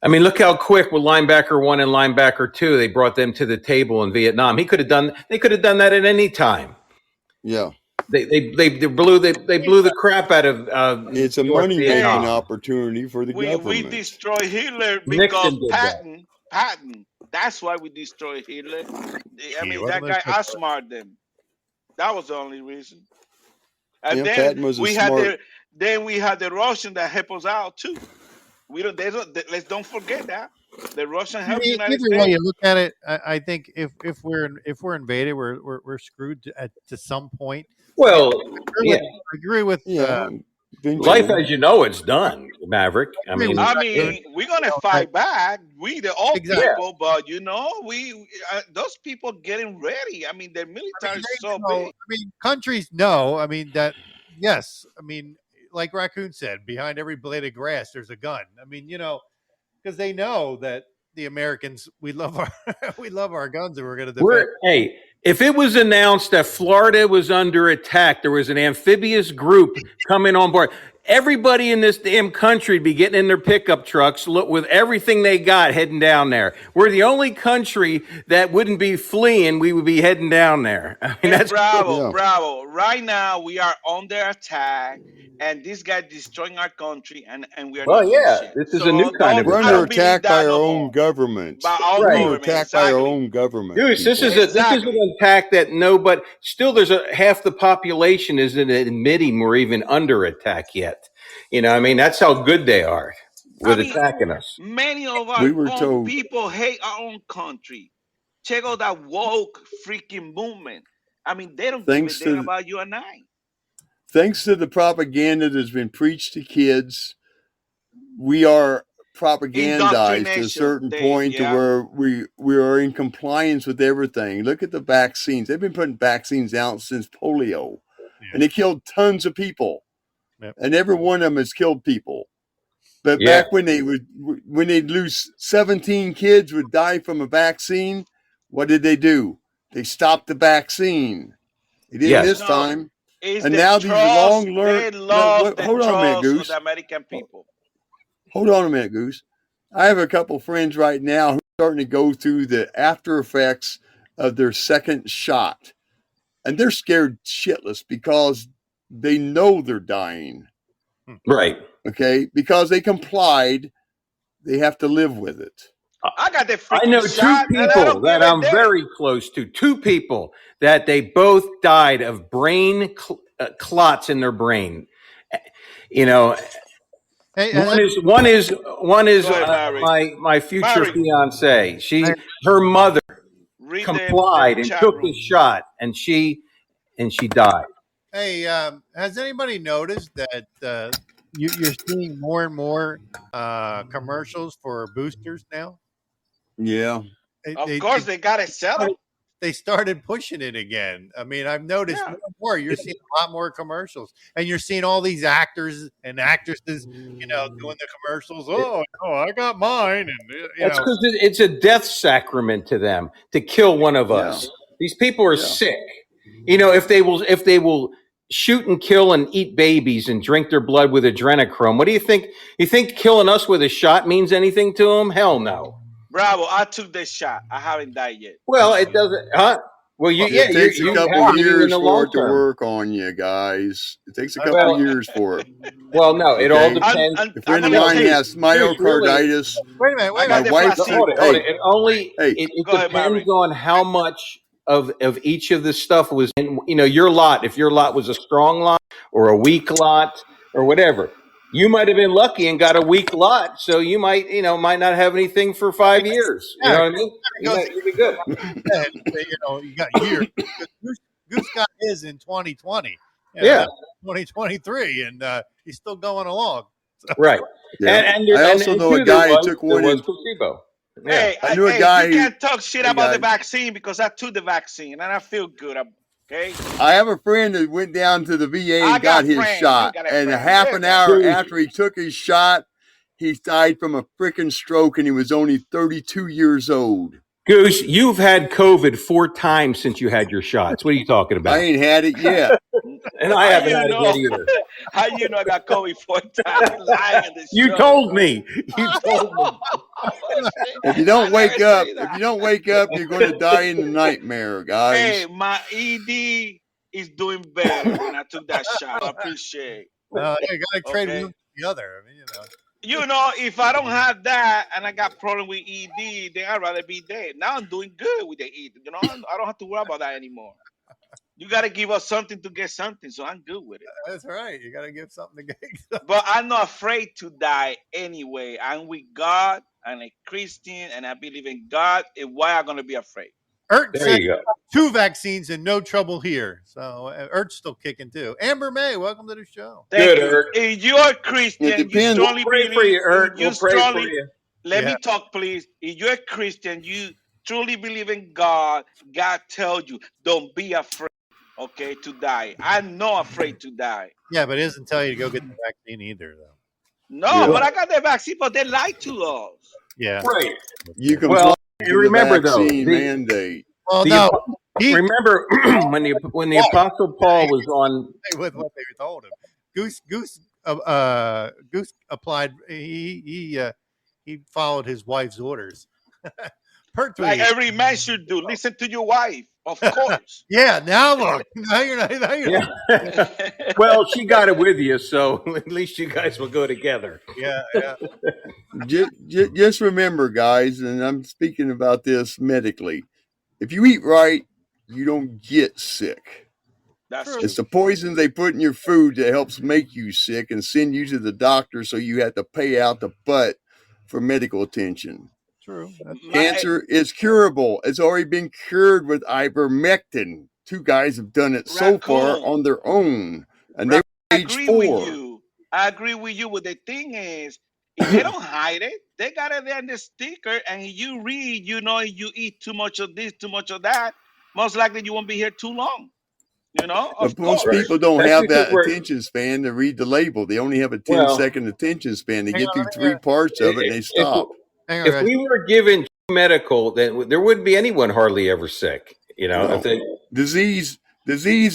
I mean, look how quick with linebacker 1 and linebacker 2, they brought them to the table in Vietnam. They could have done that at any time. Yeah. They blew the crap out of It's a North money making Vietnam. opportunity for the We government. destroy Hitler Nixon because did Patton. That's why we destroy Hitler. I mean, that guy outsmarted them. That was the only reason. And Yeah, then Patton was we smart. had the Russian that helped us out too. Let's don't forget that the Russian helped the United Either way States. you look at it, I think if we're invaded, we're screwed to some point. Well, I agree with Yeah. Life eventually. as you know it's done, Maverick. I Agree with mean, I Raccoon, mean, we're gonna that fight back. We the old exactly. yeah. people, but we those people getting ready. I mean, their I military mean, is they so know. big. I mean, countries know. I mean that. Yes. I mean, like Raccoon said, behind every blade of grass, there's a gun. I mean, because they know that the Americans we love our we love our guns and we're going to defend. Hey, if it was announced that Florida was under attack, there was an amphibious group coming on board. Everybody in this damn country would be getting in their pickup trucks, look with everything they got, heading down there. We're the only country that wouldn't be fleeing; we would be heading down there. I mean, Hey, that's bravo, Yeah. bravo. Right now, we are under attack, and this guy destroying our country, and we are well, not doing yeah. shit. This is a new So kind of don't We're I under attack, don't believe attack by that our no own more. By government. our We're right? under government, attack by our exactly, own government, Goose, people. this is exactly. an attack that nobody. Still, there's half the population isn't admitting we're even under attack yet. I mean, that's how good they are I with mean, attacking us. many of our We were own told, people hate our own country. Check out that woke freaking movement. I mean, they don't give a thanks damn to about you and I. thanks to the propaganda that's been preached to kids, we are propagandized to a Indoctrination, certain Dave. point to Yeah, where we are in compliance with everything. Look at the vaccines. They've been putting vaccines out since polio, Yeah. and they killed tons of people, Yep. and every one of them has killed people. But Yeah. back when they'd lose 17 kids would die from a vaccine, what did they do? They stopped the vaccine. They didn't Yes. this no, time. it's And the now these long trust. learned. They lost the Hold on a minute, trust of the Goose. American people. Hold on a minute, Goose. I have a couple friends right now who are starting to go through the after effects of their second shot. And they're scared shitless because they know they're dying. Right. Okay? Because they complied, they have to live with it. I got the I freaking know two shot, and I people don't give that a I'm damn. very close to. Two people that they both died of brain clots in their brain. You know, Hey, Go ahead, Mary. my future Mary, fiance. hey, Her mother read the complied and chat took room. the shot, and she died. hey, has anybody noticed that you're seeing more and more commercials for boosters now? Yeah. They, Of they, course, they they gotta sell them. they started pushing it again. I mean, I've noticed Yeah, more and more. You're seeing a lot more commercials, and you're seeing all these actors and actresses, doing the commercials. Oh, no, I got mine, and That's because it's a death sacrament to them to kill one of Yeah. us. These people are Yeah. sick. If they will shoot and kill and eat babies and drink their blood with adrenochrome, what do you think? You think killing us with a shot means anything to them? Hell no. bravo. I took this shot. I haven't died yet. Well, it doesn't, huh? Well, It takes a you couple have, meaning in years the for long it to term. work on you, guys. It takes a I've couple got. Well, years for it. no, it all Okay. depends. A I'm friend of gonna No, mine take. has really, myocarditis. Wait a minute. I Wait a My got minute. the wife no, took, placebo. hold it. hey, It Go ahead, depends Mary. on how much of each of the stuff was in, your lot. If your lot was a strong lot or a weak lot or whatever, you might have been lucky and got a weak lot. So you might not have anything for 5 years. You Yeah, know it what I mean? goes You'd be good. ahead. You got years. Goose got his in 2020. Yeah, That's 2023, and he's still going along. So, right. yeah. And I also know a two, guy who took there one was in, placebo. Yeah. Hey, I knew a hey, guy you who, can't talk shit hey about the guys, vaccine because I took the vaccine and I feel good. Okay, I have a friend that went down to the VA I and got got his friend. You shot. got a And a friend. half Yeah, an man. hour Dude, after he took his shot, he died from a freaking stroke and he was only 32 years old. Goose, you've had COVID 4 times since you had your shots. What are you talking I about? ain't had it yet. And I How haven't you had it yet know? either. How you know I got COVID 4 times? You lying in the You show. told me. You told me. Oh, shit. If you I don't never wake up, say if that. you don't wake up, you're going to die in the nightmare, Hey, guys. my ED is doing better when I took that shot. I appreciate. you got to trade one Okay. for the other. I mean, If I don't have that and I got problem with ED, then I'd rather be dead. Now I'm doing good with the ED. I don't have to worry about that anymore. You got to give us something to get something, so I'm good with it. that's right. You got to give something to get. But I'm not afraid to die anyway. I'm with God. I'm a Christian, and I believe in God. And why am I gonna be afraid? Ert There said you go. 2 vaccines and no trouble here. So Ert's still kicking too. Amber May, welcome to the show. Thank Good, you. Ert. If you are It Christian, you depends. We'll strongly pray for believe. you, Ert. If you We'll pray for strongly, you. let Yeah. me talk, please. If you're a Christian, you truly believe in God. God tells you, don't be afraid. Okay, to die. I'm not afraid to die. Yeah, but it doesn't tell you to go get the vaccine either, though. No, Yeah. but I got the vaccine, but they lied to us. Yeah. Right. You Well, comply you to the remember though, vaccine mandate. Well, the no, he remember when the Apostle Paul was on. with what they told him. Goose applied. He followed his wife's orders. Like Pertwee. every man should do. Listen to your wife, of course. Yeah. Now look. Now you're not. Now you're Yeah. Well, she got it with you, so at least you guys will go together. Yeah. Yeah. Just remember, guys, and I'm speaking about this medically. If you eat right, you don't get sick. That's True. It's true. the poison they put in your food that helps make you sick and send you to the doctor, so you have to pay out the butt for medical attention. True. Cancer is curable. It's already been cured with ivermectin. 2 guys have done it so far Raccoon. on their own, and they were I age agree with 4. you. I agree with you. But the thing is, if they don't hide it, they got it there in the sticker, and you read, you eat too much of this, too much of that, most likely you won't be here too long. Of But most course. people don't That's have because that we're attention span to read the label. They only have a 10 well. second attention span. They Hang get on. through Let me, 3 parts of it and they If stop. hang on, if guys. we were given medical, then there wouldn't be anyone hardly ever sick. You know, No. if they, Disease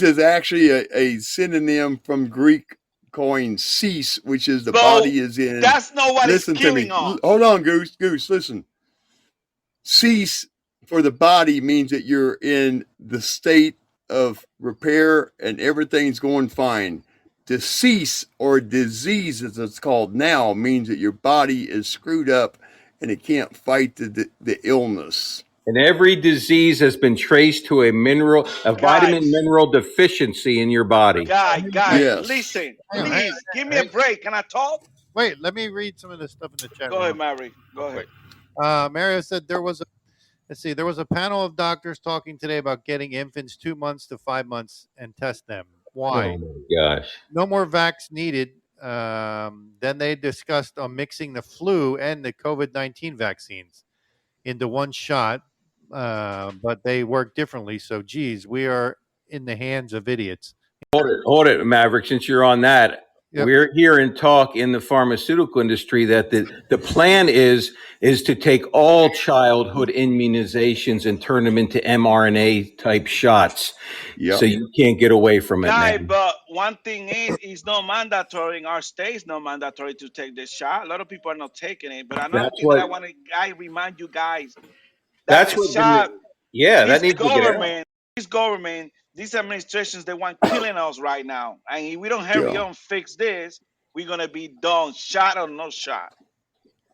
is actually a synonym from Greek coin cease, which is the So body is in. that's not what is Listen to me. killing us. Hold on, Goose. Listen. Cease for the body means that you're in the state of repair and everything's going fine. Decease or disease, as it's called now, means that your body is screwed up and it can't fight the illness. and every disease has been traced to a vitamin Guys, mineral deficiency in your body. guys, Yes. listen, Hang on, hang please on, give me a break. Can I talk? Wait. Let me read some of this stuff in the chat Go ahead, room. Mary. Go ahead. Mario said there was a panel of doctors talking today about getting infants 2 months to 5 months and test them. Why? Oh my gosh! No more vax needed. Then they discussed on mixing the flu and the COVID-19 vaccines into one shot, but they work differently. So, geez, we are in the hands of idiots. Hold it, Maverick. Since you're on that, Yep. we're hearing talk in the pharmaceutical industry that the plan is to take all childhood immunizations and turn them into mRNA type shots. Yep. So you can't get away from it, Guy, man. but one thing is, it's not mandatory in our state. It's not mandatory to take this shot. A lot of people are not taking it. But another That's thing that what. I remind you guys that That's the what. shot, Yeah, that this needs to get out. government, these administrations, they want killing us right now. And if we don't hurry Yeah. up and fix this, we're gonna be done, shot or no shot.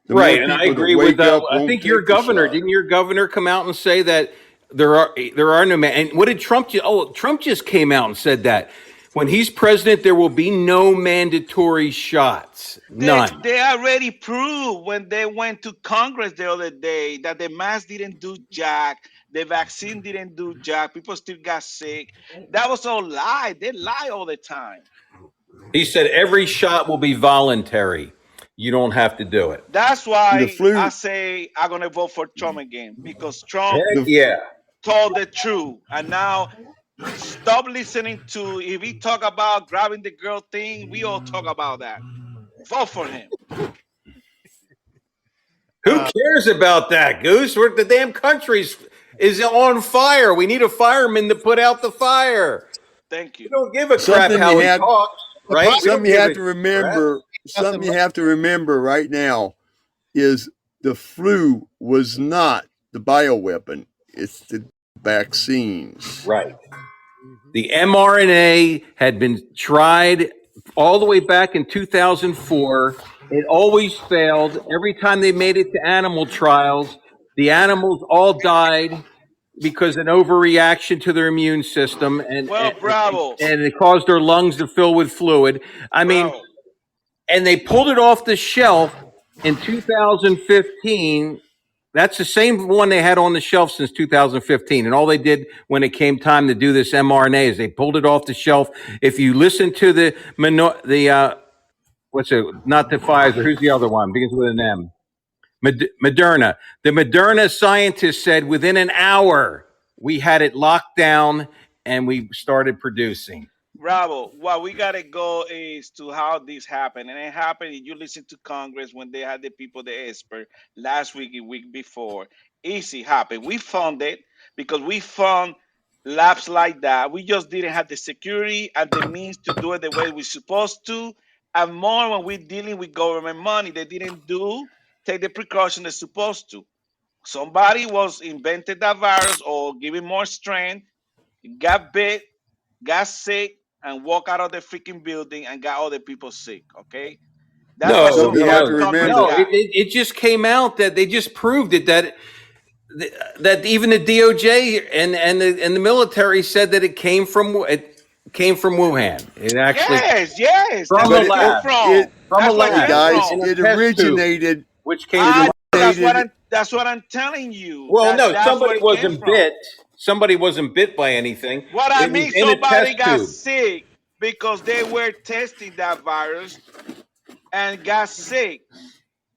The more Right, and I people that agree with. wake up I won't think your take the governor shot. didn't your governor come out and say that there are no man. And what did Trump? Trump just came out and said that when he's president, there will be no mandatory shots, none. They already proved when they went to Congress the other day that the mask didn't do jack, the vaccine didn't do jack, people still got sick. That was all lie. They lie all the time. He said every shot will be voluntary. You don't have to do it. That's The why flu. I say I'm gonna vote for Trump again, because Trump Heck The yeah. told the truth. And now stop listening to, if he talk about grabbing the girl thing, we all talk about that. Vote for him. Who cares about that, Goose? The damn country's is on fire. We need a fireman to put out the fire. Thank We you. don't give a crap something how you he have talks, right? We don't something you give have a to crap. remember. Something you have to remember right now is the flu was not the bioweapon. It's the vaccines. Right. The mRNA had been tried all the way back in 2004. It always failed. Every time they made it to animal trials, the animals all died because an overreaction to their immune system, Well, bravo. and it caused their lungs to fill with fluid. I mean, Bravo. and they pulled it off the shelf in 2015 That's the same one they had on the shelf since 2015. And all they did when it came time to do this mRNA is they pulled it off the shelf. If you listen to what's it? Not the Pfizer. Who's the other one? Begins with an M. Moderna. The Moderna scientists said within an hour we had it locked down and we started producing. Bravo. What we gotta go is to how this happened, and it happened. If you listen to Congress when they had the people, the expert last week, a week before, easy happened. We found it because we found labs like that. We just didn't have the security and the means to do it the way we're supposed to. And more when we're dealing with government money, they didn't take the precaution they're supposed to. Somebody was invented that virus or giving more strength, got bit, got sick, and walk out of the freaking building and got other people sick. Okay, that's what No, some You have people to Congress no, remember. got. it just came out that they just proved it that even the DOJ and the military said that it came from Wuhan. It actually Yes, from that's a where But it came lab, from. from a That's where it hey lab came guys, from. in a it test tube, originated. which came It from. I know originated. that's what I'm telling you. Well, no, That's where somebody it came wasn't from. bit. Somebody wasn't bit by anything. What I It was mean, in a test somebody got tube. sick because they were testing that virus and got sick.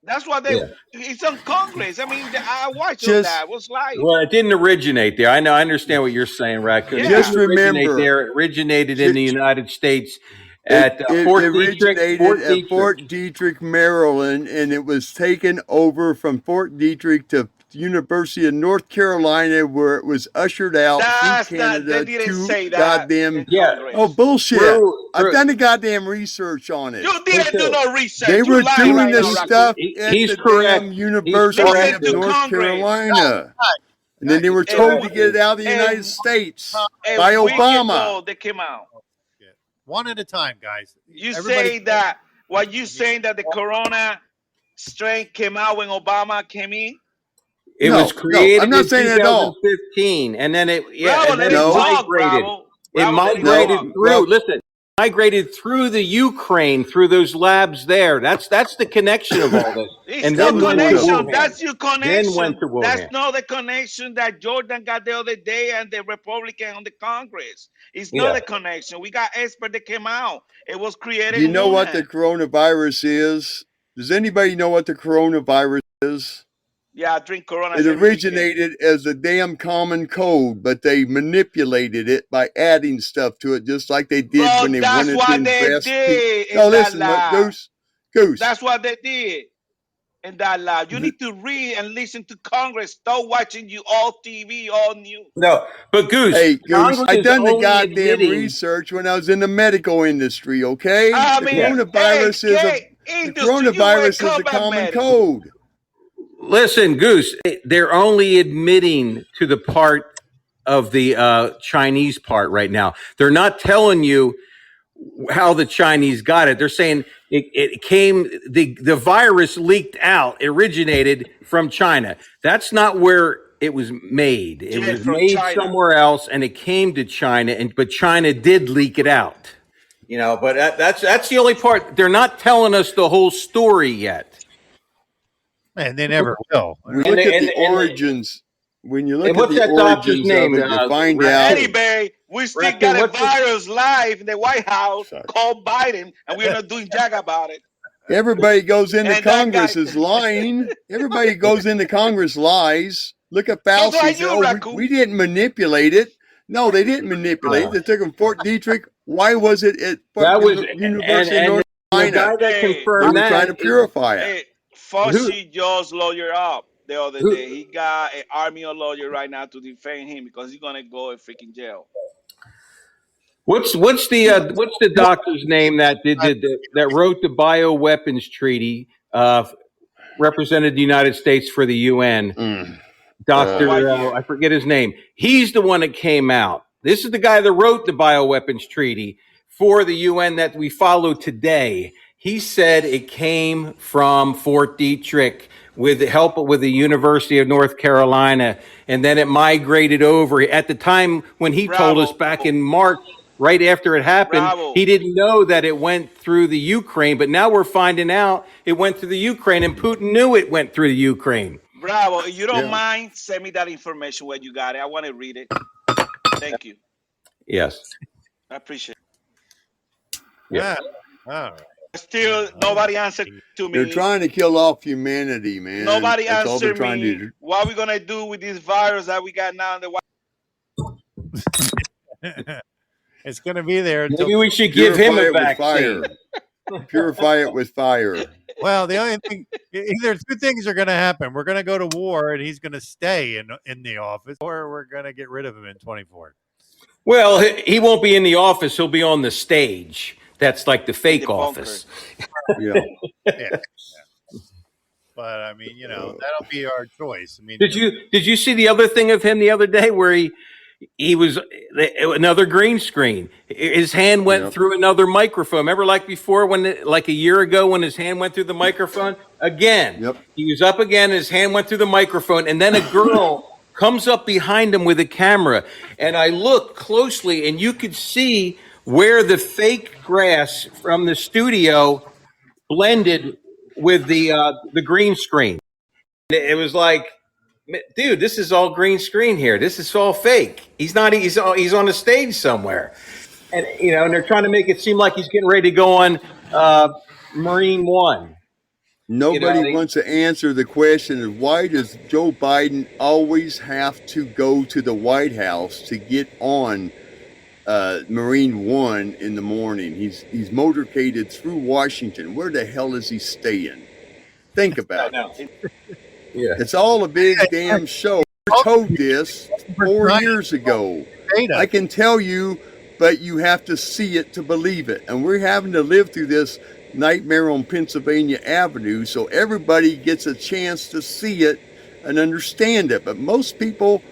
That's what they. Yeah. It's on Congress. I mean, I watched all Just that. It was live. Well, it didn't originate there. I know. I understand what you're saying, Raccoon. It Yeah. didn't just originate remember. there. It originated in ju- the United States It, at it Fort Detrick. originated Fort at Detrick. Fort Detrick, Maryland, and it was taken over from Fort Detrick to University of North Carolina, where it was ushered out through That's not. They Canada didn't to say that in goddamn. Yeah, Oh, Congress. bullshit! I've through. done the goddamn research on it. You Me didn't do too. no They research. You were lying doing right the now, He's Raccoon. stuff at he's the correct. damn He's University Listen correct, of to dude. North Congress. Carolina. And then they were Guys, told A, to get it out of the United a, States a by week Obama. ago, they came out. one at a time, guys. You Everybody, say that. What you saying that the Corona strain came out when Obama came in? It was No, I'm created not in saying it at all. 2015, and then Bravo, and let then it him No, talk, migrated. Bravo. It Bravo, let him no. migrated talk. through. Well, Listen, migrated through the Ukraine, through those labs there. That's the connection of all this, It's and no then Listen went to to him. connection. Wuhan. That's your Then went connection. to That's Wuhan. not the connection that Jordan got the other day and the Republican on the Congress. It's not Yeah. the connection. We got experts that came out. It was created Do you in know what the Wuhan. coronavirus is? Does anybody know what the coronavirus is? Yeah, I drink Coronas It every weekend. originated as a damn common cold, but they manipulated it by adding stuff to it, just like they did when Bro, they that's wanted to what they invest people. did No, in that listen, lab. Goose. That's what they did in that lab. You need to read and listen to Congress. Stop watching you all TV, all news. No, but Goose, Hey, Goose, Congress I is done the only goddamn admitting. research when I was in the medical industry, okay? I The mean, Yeah. hey, coronavirus is a Kate, the industry, you coronavirus wake is a up and common medical. cold. Listen, Goose, they're only admitting to the part of the Chinese part right now. They're not telling you how the Chinese got it. They're saying it came, the virus leaked out, originated from China. That's not where it was made. It Jet was from made China. somewhere else and it came to China, but China did leak it out. But that's the only part. They're not telling us the whole story yet. man, they never will. We And look they, at the and origins. When you and look at what's the that doctor's origins of name? it, you find out. Raccoon. Anyway, we still Raccoon. got a What's the, virus live in the White House Sorry. called Biden, and we're not doing jack about it. Everybody goes into And that Congress guy, is lying. Everybody goes into Congress lies. Look at just Fauci. like Say, you, oh, Raccoon. we didn't manipulate it. No, they didn't manipulate it. They took him Fort Detrick. Why was it at that was University of and North the guy Carolina? that Hey, They confirmed were trying to that. purify it. hey, Who, Fauci just lawyer up the other who, day. He got an army of lawyer right now to defend him because he's gonna go in freaking jail. what's the doctor's name that that wrote the bioweapons treaty? Represented the United States for the UN. Mm. Doctor, What year? I forget his name. He's the one that came out. This is the guy that wrote the bioweapons treaty for the UN that we follow today. He said it came from Fort Detrick with the help with the University of North Carolina, and then it migrated over. At the time when he told us Bravo, back in March, right after it happened, bravo. he didn't know that it went through the Ukraine, but now we're finding out it went through the Ukraine, and Putin knew it went through the Ukraine. Bravo. If you don't Yeah. mind, send me that information where you got it. I want to read it. Thank you. Yes. I appreciate Yeah. All right. it. Still, nobody answered to They're me. trying to kill off humanity, man. Nobody That's all they're answered trying to me. do. What are we going to do with this virus that we got now in the White It's going to be there until. Maybe we should give him Purify a it with vaccine. fire. Purify it with fire. Well, the only thing, either two things are going to happen. We're going to go to war, and he's going to stay in the office, or we're going to get rid of him in 24. Well, he won't be in the office. He'll be on the stage. That's like the in fake the bunker? office. Yeah. Yeah. But I mean, that'll be our choice. I mean, Did you see the other thing of him the other day where he was another green screen? His hand went Yep. through another microphone. Remember, like before, like a year ago, when his hand went through the microphone again. Yep. He was up again. His hand went through the microphone, and then a girl comes up behind him with a camera, and I looked closely, and you could see where the fake grass from the studio blended with the green screen. It was like, dude, this is all green screen here. This is all fake. He's not. He's on a stage somewhere, and and they're trying to make it seem like he's getting ready to go on Marine One. Nobody wants to answer the question of why does Joe Biden always have to go to the White House to get on Marine One in the morning? He's motorcaded through Washington. Where the hell is he staying? Think about it. Yeah. It's all a big damn show. I told this 4 years ago. I can tell you, but you have to see it to believe it. And we're having to live through this nightmare on Pennsylvania Avenue so everybody gets a chance to see it and understand it. But most people,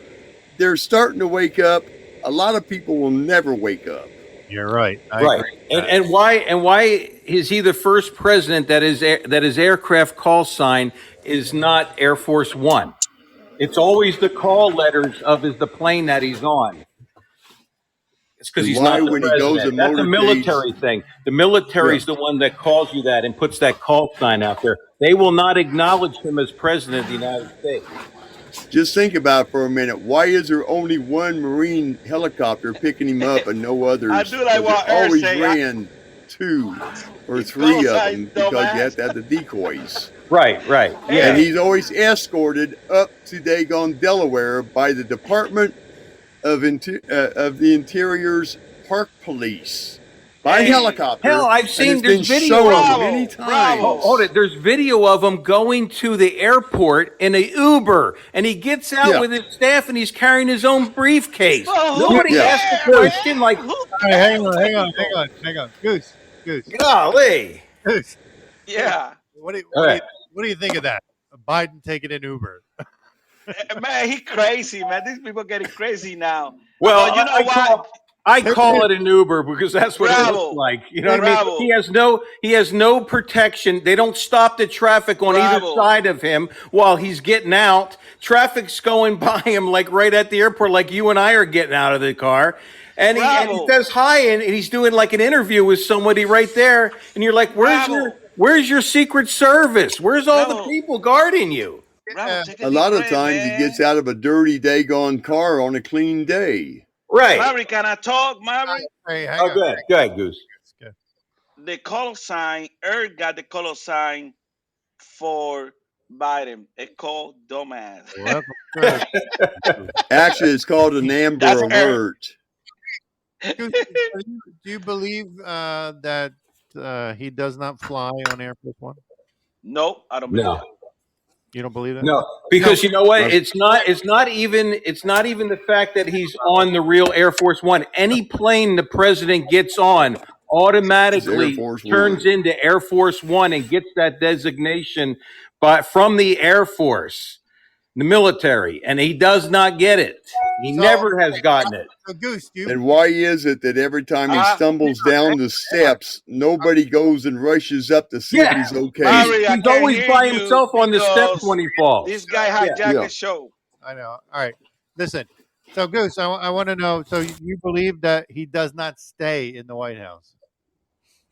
they're starting to wake up. A lot of people will never wake up. You're right. Right. And why is he the first president that his aircraft call sign is not Air Force One? It's always the call letters of the plane that he's on. It's because he's not the when he goes president. to That's a military thing. The military's the one that calls you that and puts that call sign out there. They will not acknowledge him as president of the United States. Just think about it for a minute. Why is there only one Marine helicopter picking him up and no others? I do like what They always say. ran 2 or 3 of them because you have to have the decoys. Right. Yeah. And he's always escorted up to Dagon, Delaware by the Department of the Interior's Park Police. By helicopter. Hell, I've seen there's video shown many times. Hold it. There's video of him going to the airport in a Uber, and he gets out with his staff, and he's carrying his own briefcase. Nobody asked the question, like, hang on, Goose. Golly. Goose. Yeah. What do you think of that? Biden taking an Uber. Man, he crazy, man. These people getting crazy now. Well, you know what? I call it an Uber because that's what it looks like. You know what I mean? He has no protection. They don't stop the traffic on either side of him while he's getting out. Traffic's going by him like right at the airport, like you and I are getting out of the car. And he says hi, and he's doing like an interview with somebody right there. And you're like, where's your Secret Service? Where's all the people guarding you? A lot of times he gets out of a dirty Dagon car on a clean day. Right. Maverick, can I talk, Maverick? Hey, Go ahead, Goose. The color sign, Eric got the color sign for Biden. It's called dumbass. Actually, it's called an Amber Alert. Do you believe that he does not fly on Air Force One? No, I don't believe that. You don't believe that? No, because you know what? It's not even the fact that he's on the real Air Force One. Any plane the president gets on automatically turns into Air Force One and gets that designation from the Air Force, the military, and he does not get it. He never has gotten it. Goose, and why is it that every time he stumbles down the steps, nobody goes and rushes up to see if he's okay? Mary, he's always by himself on the steps when he falls. This guy hijacked the show. I know. All right. Listen. So, Goose, I want to know, so you believe that he does not stay in the White House?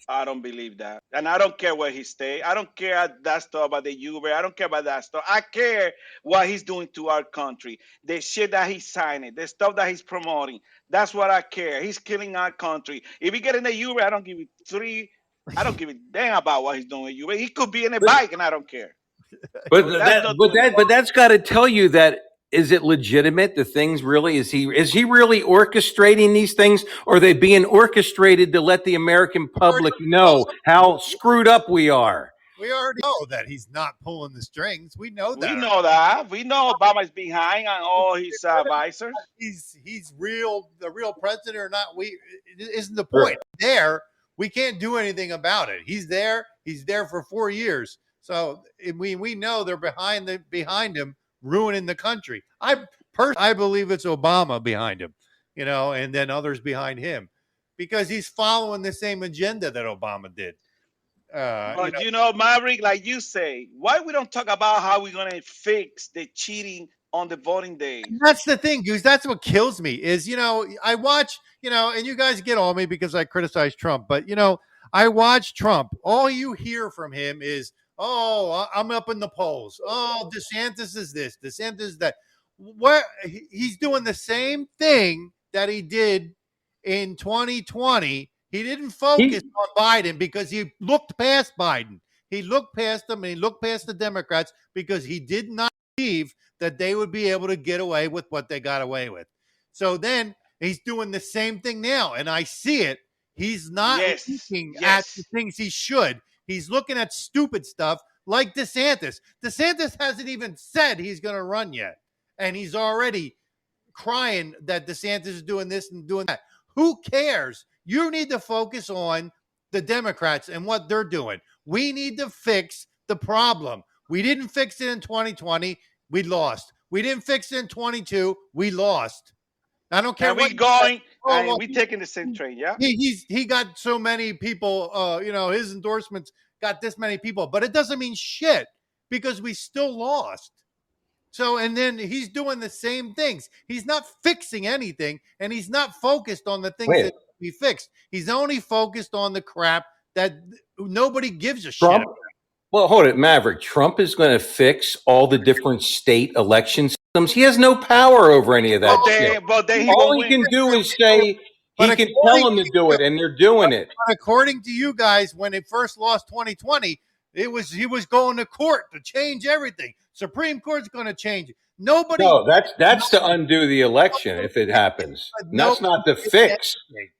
I don't believe that. And I don't care where he stay. I don't care that stuff about the Uber. I don't care about that stuff. I care what he's doing to our country. The shit that he's signing, the stuff that he's promoting. That's what I care. He's killing our country. If he get in the Uber, I don't give a damn about what he's doing with Uber. He could be in a bike and I don't care. But That's not doing it. that's got to tell you that, is it legitimate? The things really, is he really orchestrating these things, or are they being orchestrated to let the American public know how screwed up we are? We already know that he's not pulling the strings. We know We that. know that. We know Obama's behind on all his advisors. He's real, the real president or not. We it isn't the point. There, we can't do anything about it. He's there. He's there for 4 years. So we know they're behind him, ruining the country. I believe it's Obama behind him, and then others behind him, because he's following the same agenda that Obama did. But Maverick, like you say, why we don't talk about how we're gonna fix the cheating on the voting days? That's the thing, Goose. That's what kills me is, I watch, and you guys get on me because I criticize Trump, but, I watch Trump. All you hear from him is, oh, I'm up in the polls. Oh, DeSantis is this, DeSantis is that. What he's doing the same thing that he did in 2020. He didn't focus on Biden because he looked past Biden. He looked past them and he looked past the Democrats because he did not believe that they would be able to get away with what they got away with. So then he's doing the same thing now, and I see it. He's not looking at the things he should. He's looking at stupid stuff like DeSantis. DeSantis hasn't even said he's going to run yet, and he's already crying that DeSantis is doing this and doing that. Who cares? You need to focus on the Democrats and what they're doing. We need to fix the problem. We didn't fix it in 2020. We lost. We didn't fix it in 22. We lost. I don't care. And we going, and we taking the same train, yeah? He got so many people, his endorsements got this many people, but it doesn't mean shit because we still lost. So, and then he's doing the same things. He's not fixing anything, and he's not focused on the things that we fixed. He's only focused on the crap that nobody gives a shit about. Well, hold it, Maverick. Trump is going to fix all the different state election systems. He has no power over any of that shit. All he can do is say, he can tell them to do it, and they're doing it. But according to you guys, when it first lost 2020, he was going to court to change everything. Supreme Court's going to change it. Nobody. No, that's to undo the election if it happens. That's not to fix.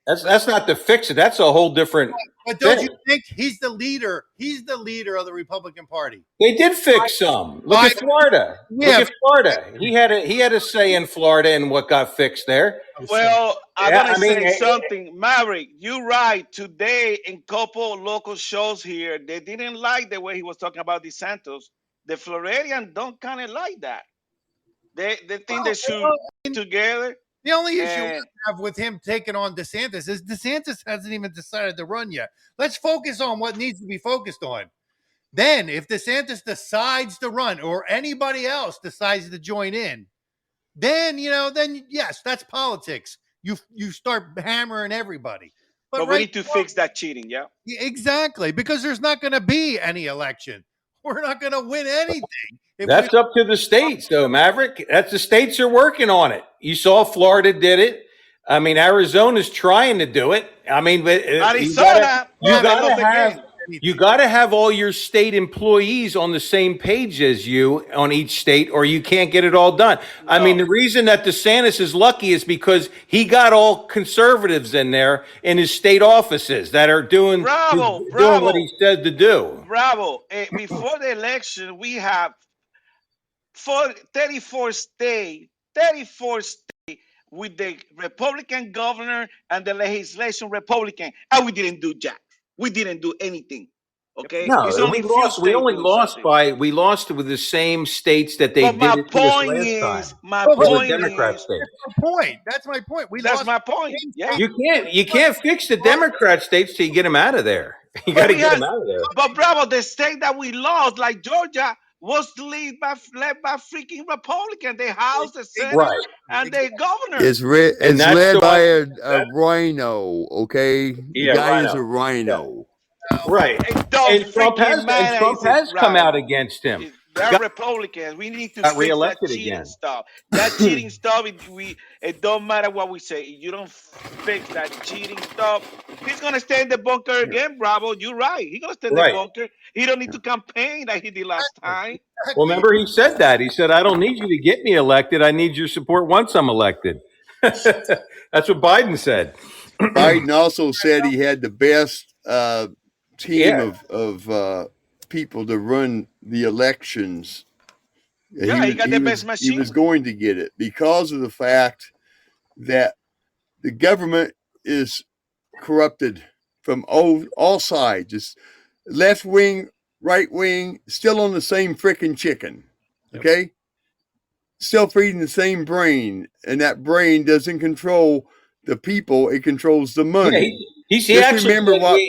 That's not to fix it. That's a whole different. But don't you think he's the leader? He's the leader of the Republican Party. They did fix some. Look at Florida. Look at Florida. He had a say in Florida and what got fixed there. Well, I'm gonna say something, Maverick. You're right. Today, in couple local shows here, they didn't like the way he was talking about DeSantis. The Floridians don't kind of like that. They think they should together. The only issue I have with him taking on DeSantis is DeSantis hasn't even decided to run yet. Let's focus on what needs to be focused on. Then, if DeSantis decides to run or anybody else decides to join in, then yes, that's politics. You start hammering everybody. But we need to fix that cheating, yeah? Exactly, because there's not going to be any election. We're not going to win anything. That's up to the states, though, Maverick. That's the states are working on it. You saw Florida did it. I mean, Arizona's trying to do it. I mean, but Arizona, you got to have all your state employees on the same page as you on each state, or you can't get it all done. No. I mean, the reason that DeSantis is lucky is because he got all conservatives in there in his state offices that are doing what he said to do. Bravo. Before the election, we have 34 states with the Republican governor and the legislation Republican, and we didn't do jack. We didn't do anything. Okay. No, we lost. We only lost we lost with the same states that they did it to us last time. My point is. That's my point. That's my point. Yeah. You can't fix the Democrat states till you get them out of there. You got to get them out of there. But bravo, the state that we lost, like Georgia, was led by freaking Republican. The House, the Senate, and the governor. It's led by a rhino. Okay, yeah, the guy is a rhino. Right. And don't And freaking matter. Trump Is it has come right? out against him. They're Republicans. We need to Got fix that reelected cheating again. stuff. That cheating stuff, it don't matter what we say. If you don't fix that cheating stuff, he's gonna stay in the bunker again, Bravo. You're right. He's gonna stay in the Right. bunker. He don't need to campaign like he did last time. Well, Exactly. remember he said that. He said, "I don't need you to get me elected. I need your support once I'm elected." That's what Biden said. Biden also said he had the best team Yeah. of people to run the elections. Yeah, he got the best He was machine. going to get it because of the fact that the government is corrupted from all sides. It's left wing, right wing, still on the same freaking chicken. Okay? Still feeding the same brain, and that brain doesn't control the people, it controls the Yeah, money. he Just actually remember said what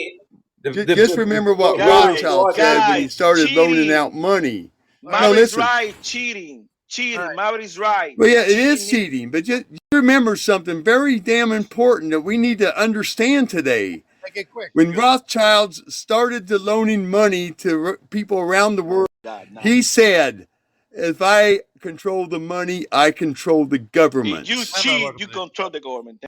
just remember what voters Rothschild thought said when he Guys, started loaning cheating. out money. No, Maverick's listen. right. Cheating. Maverick's right. Well, yeah, it is cheating, but just remember something very damn important that we need to understand today. Make it quick. When Rothschilds started to loaning money to people around the world, he said, if I control the money, I control the government. If you cheat, you control the government.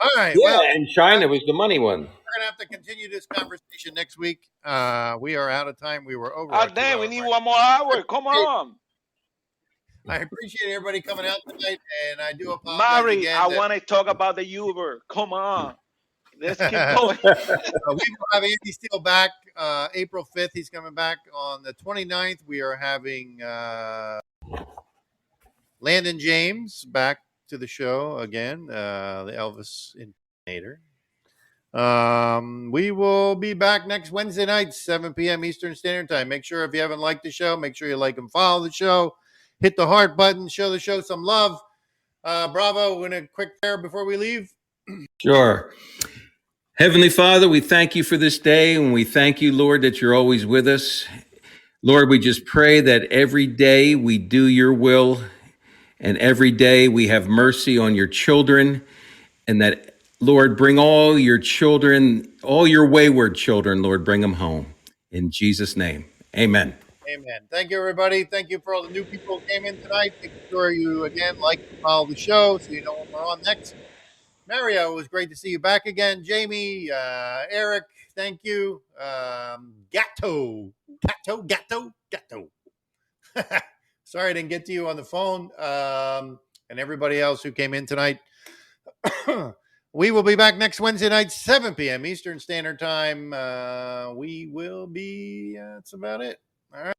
All right. Yeah, Well, and China was the money one. we're gonna have to continue this conversation next week. We are out of time. We were over. Ah, damn, we need one more hour. Come on. I appreciate everybody coming out tonight, and I do apologize Mari, again. I want to talk about the Uber. Come on. Let's keep going. We will have Andy Steele back April 5th. He's coming back on the 29th. We are having Landon James back to the show again, the Elvis impersonator. We will be back next Wednesday night, 7 p.m. Eastern Standard Time. Make sure if you haven't liked the show, make sure you like and follow the show. Hit the heart button. Show the show some love. Bravo. We're going to quick prayer before we leave. Sure. Heavenly Father, we thank you for this day, and we thank you, Lord, that you're always with us. Lord, we just pray that every day we do your will, and every day we have mercy on your children, and that, Lord, bring all your children, all your wayward children, Lord, bring them home. In Jesus' name, amen. Amen. Thank you, everybody. Thank you for all the new people who came in tonight. Make sure you, again, like and follow the show so you know when we're on next. Mario, it was great to see you back again. Jamie, Eric, thank you. Gatto. Sorry I didn't get to you on the phone. And everybody else who came in tonight. We will be back next Wednesday night, 7 p.m. Eastern Standard Time. We will be, that's about it. All right.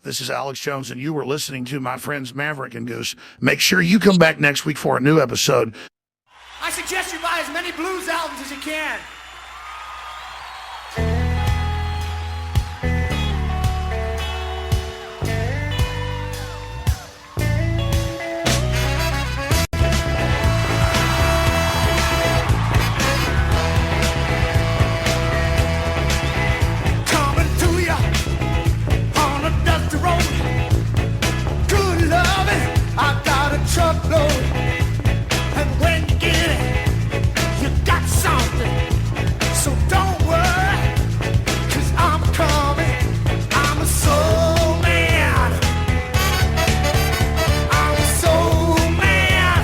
This is Alex Jones, and you were listening to my friends Maverick and Goose. Make sure you come back next week for a new episode. I suggest you buy as many blues albums as you can. Coming to you on a dusty road. Good loving, I got a truckload. And when you get it, you got something. So don't worry, 'cause I'm coming. I'm a soul man. I'm a soul man.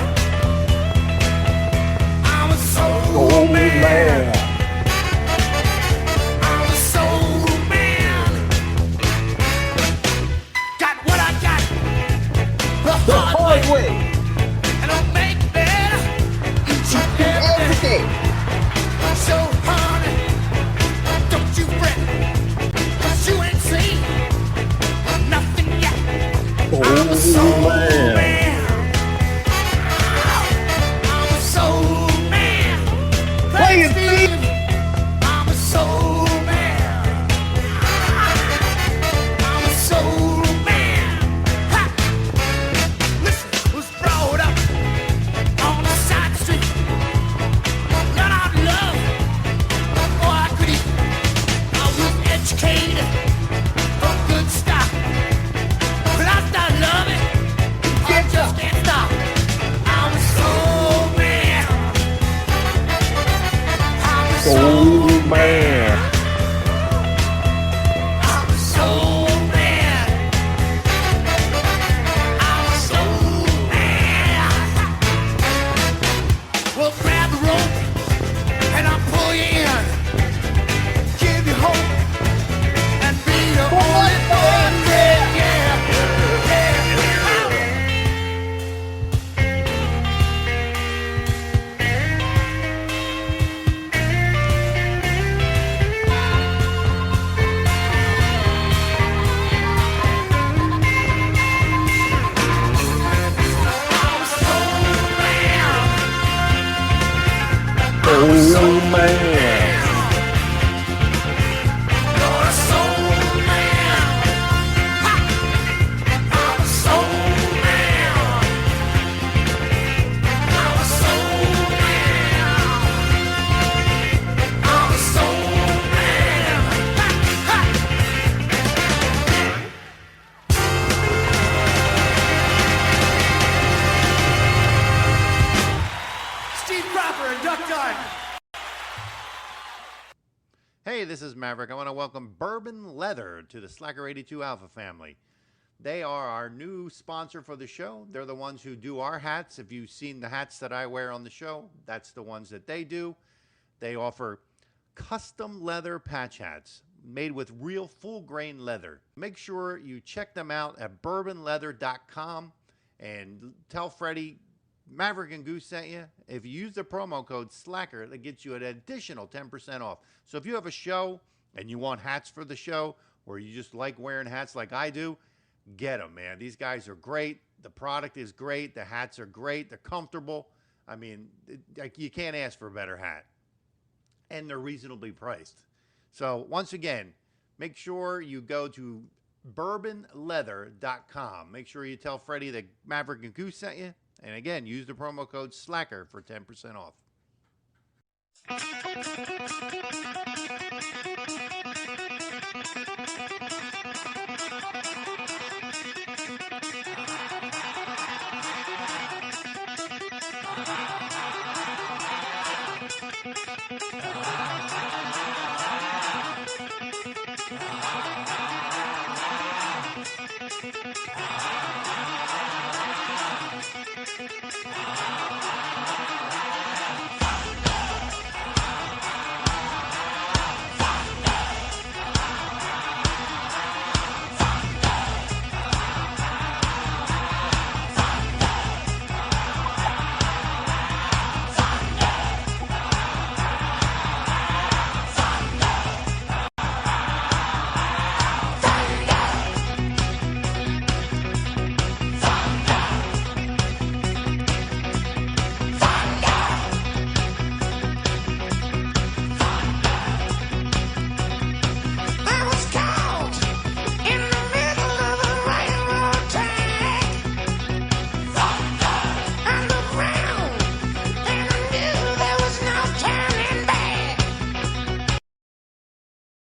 I'm a soul man. I'm a soul man. Got what I got the hard way. And I'll make it better each and every day. So, honey, don't you fret, 'cause you ain't seen nothing yet. I'm a soul man. I'm a soul man. Play it, Steve. I'm a soul man. I'm a soul man. Ha! Listen, was brought up on the side street. Got soul man. I'm a soul man. I'm a soul man. Well, grab the rope and I'll pull you in. Give you hope and be your only one. Yeah, yeah, yeah. Soul man. You're a soul man. I'm a soul man. I'm a soul man. I'm a soul man. Steve Cropper and Duck Dime. Hey, this is Maverick. I want to welcome Bourbon Leather to the Slacker82 Alpha family. They are our new sponsor for the show. They're the ones who do our hats. If you've seen the hats that I wear on the show, that's the ones that they do. They offer custom leather patch hats made with real full grain leather. Make sure you check them out at bourbonleather.com and tell Freddie Maverick and Goose sent you. If you use the promo code SLACKER, that gets you an additional 10% off. So if you have a show and you want hats for the show, or you just like wearing hats like I do, get them, man. These guys are great. The product is great. The hats are great. They're comfortable. I mean, you can't ask for a better hat. And they're reasonably priced. So once again, make sure you go to bourbonleather.com. Make sure you tell Freddie that Maverick and Goose sent you. And again, use the promo code SLACKER for 10% off.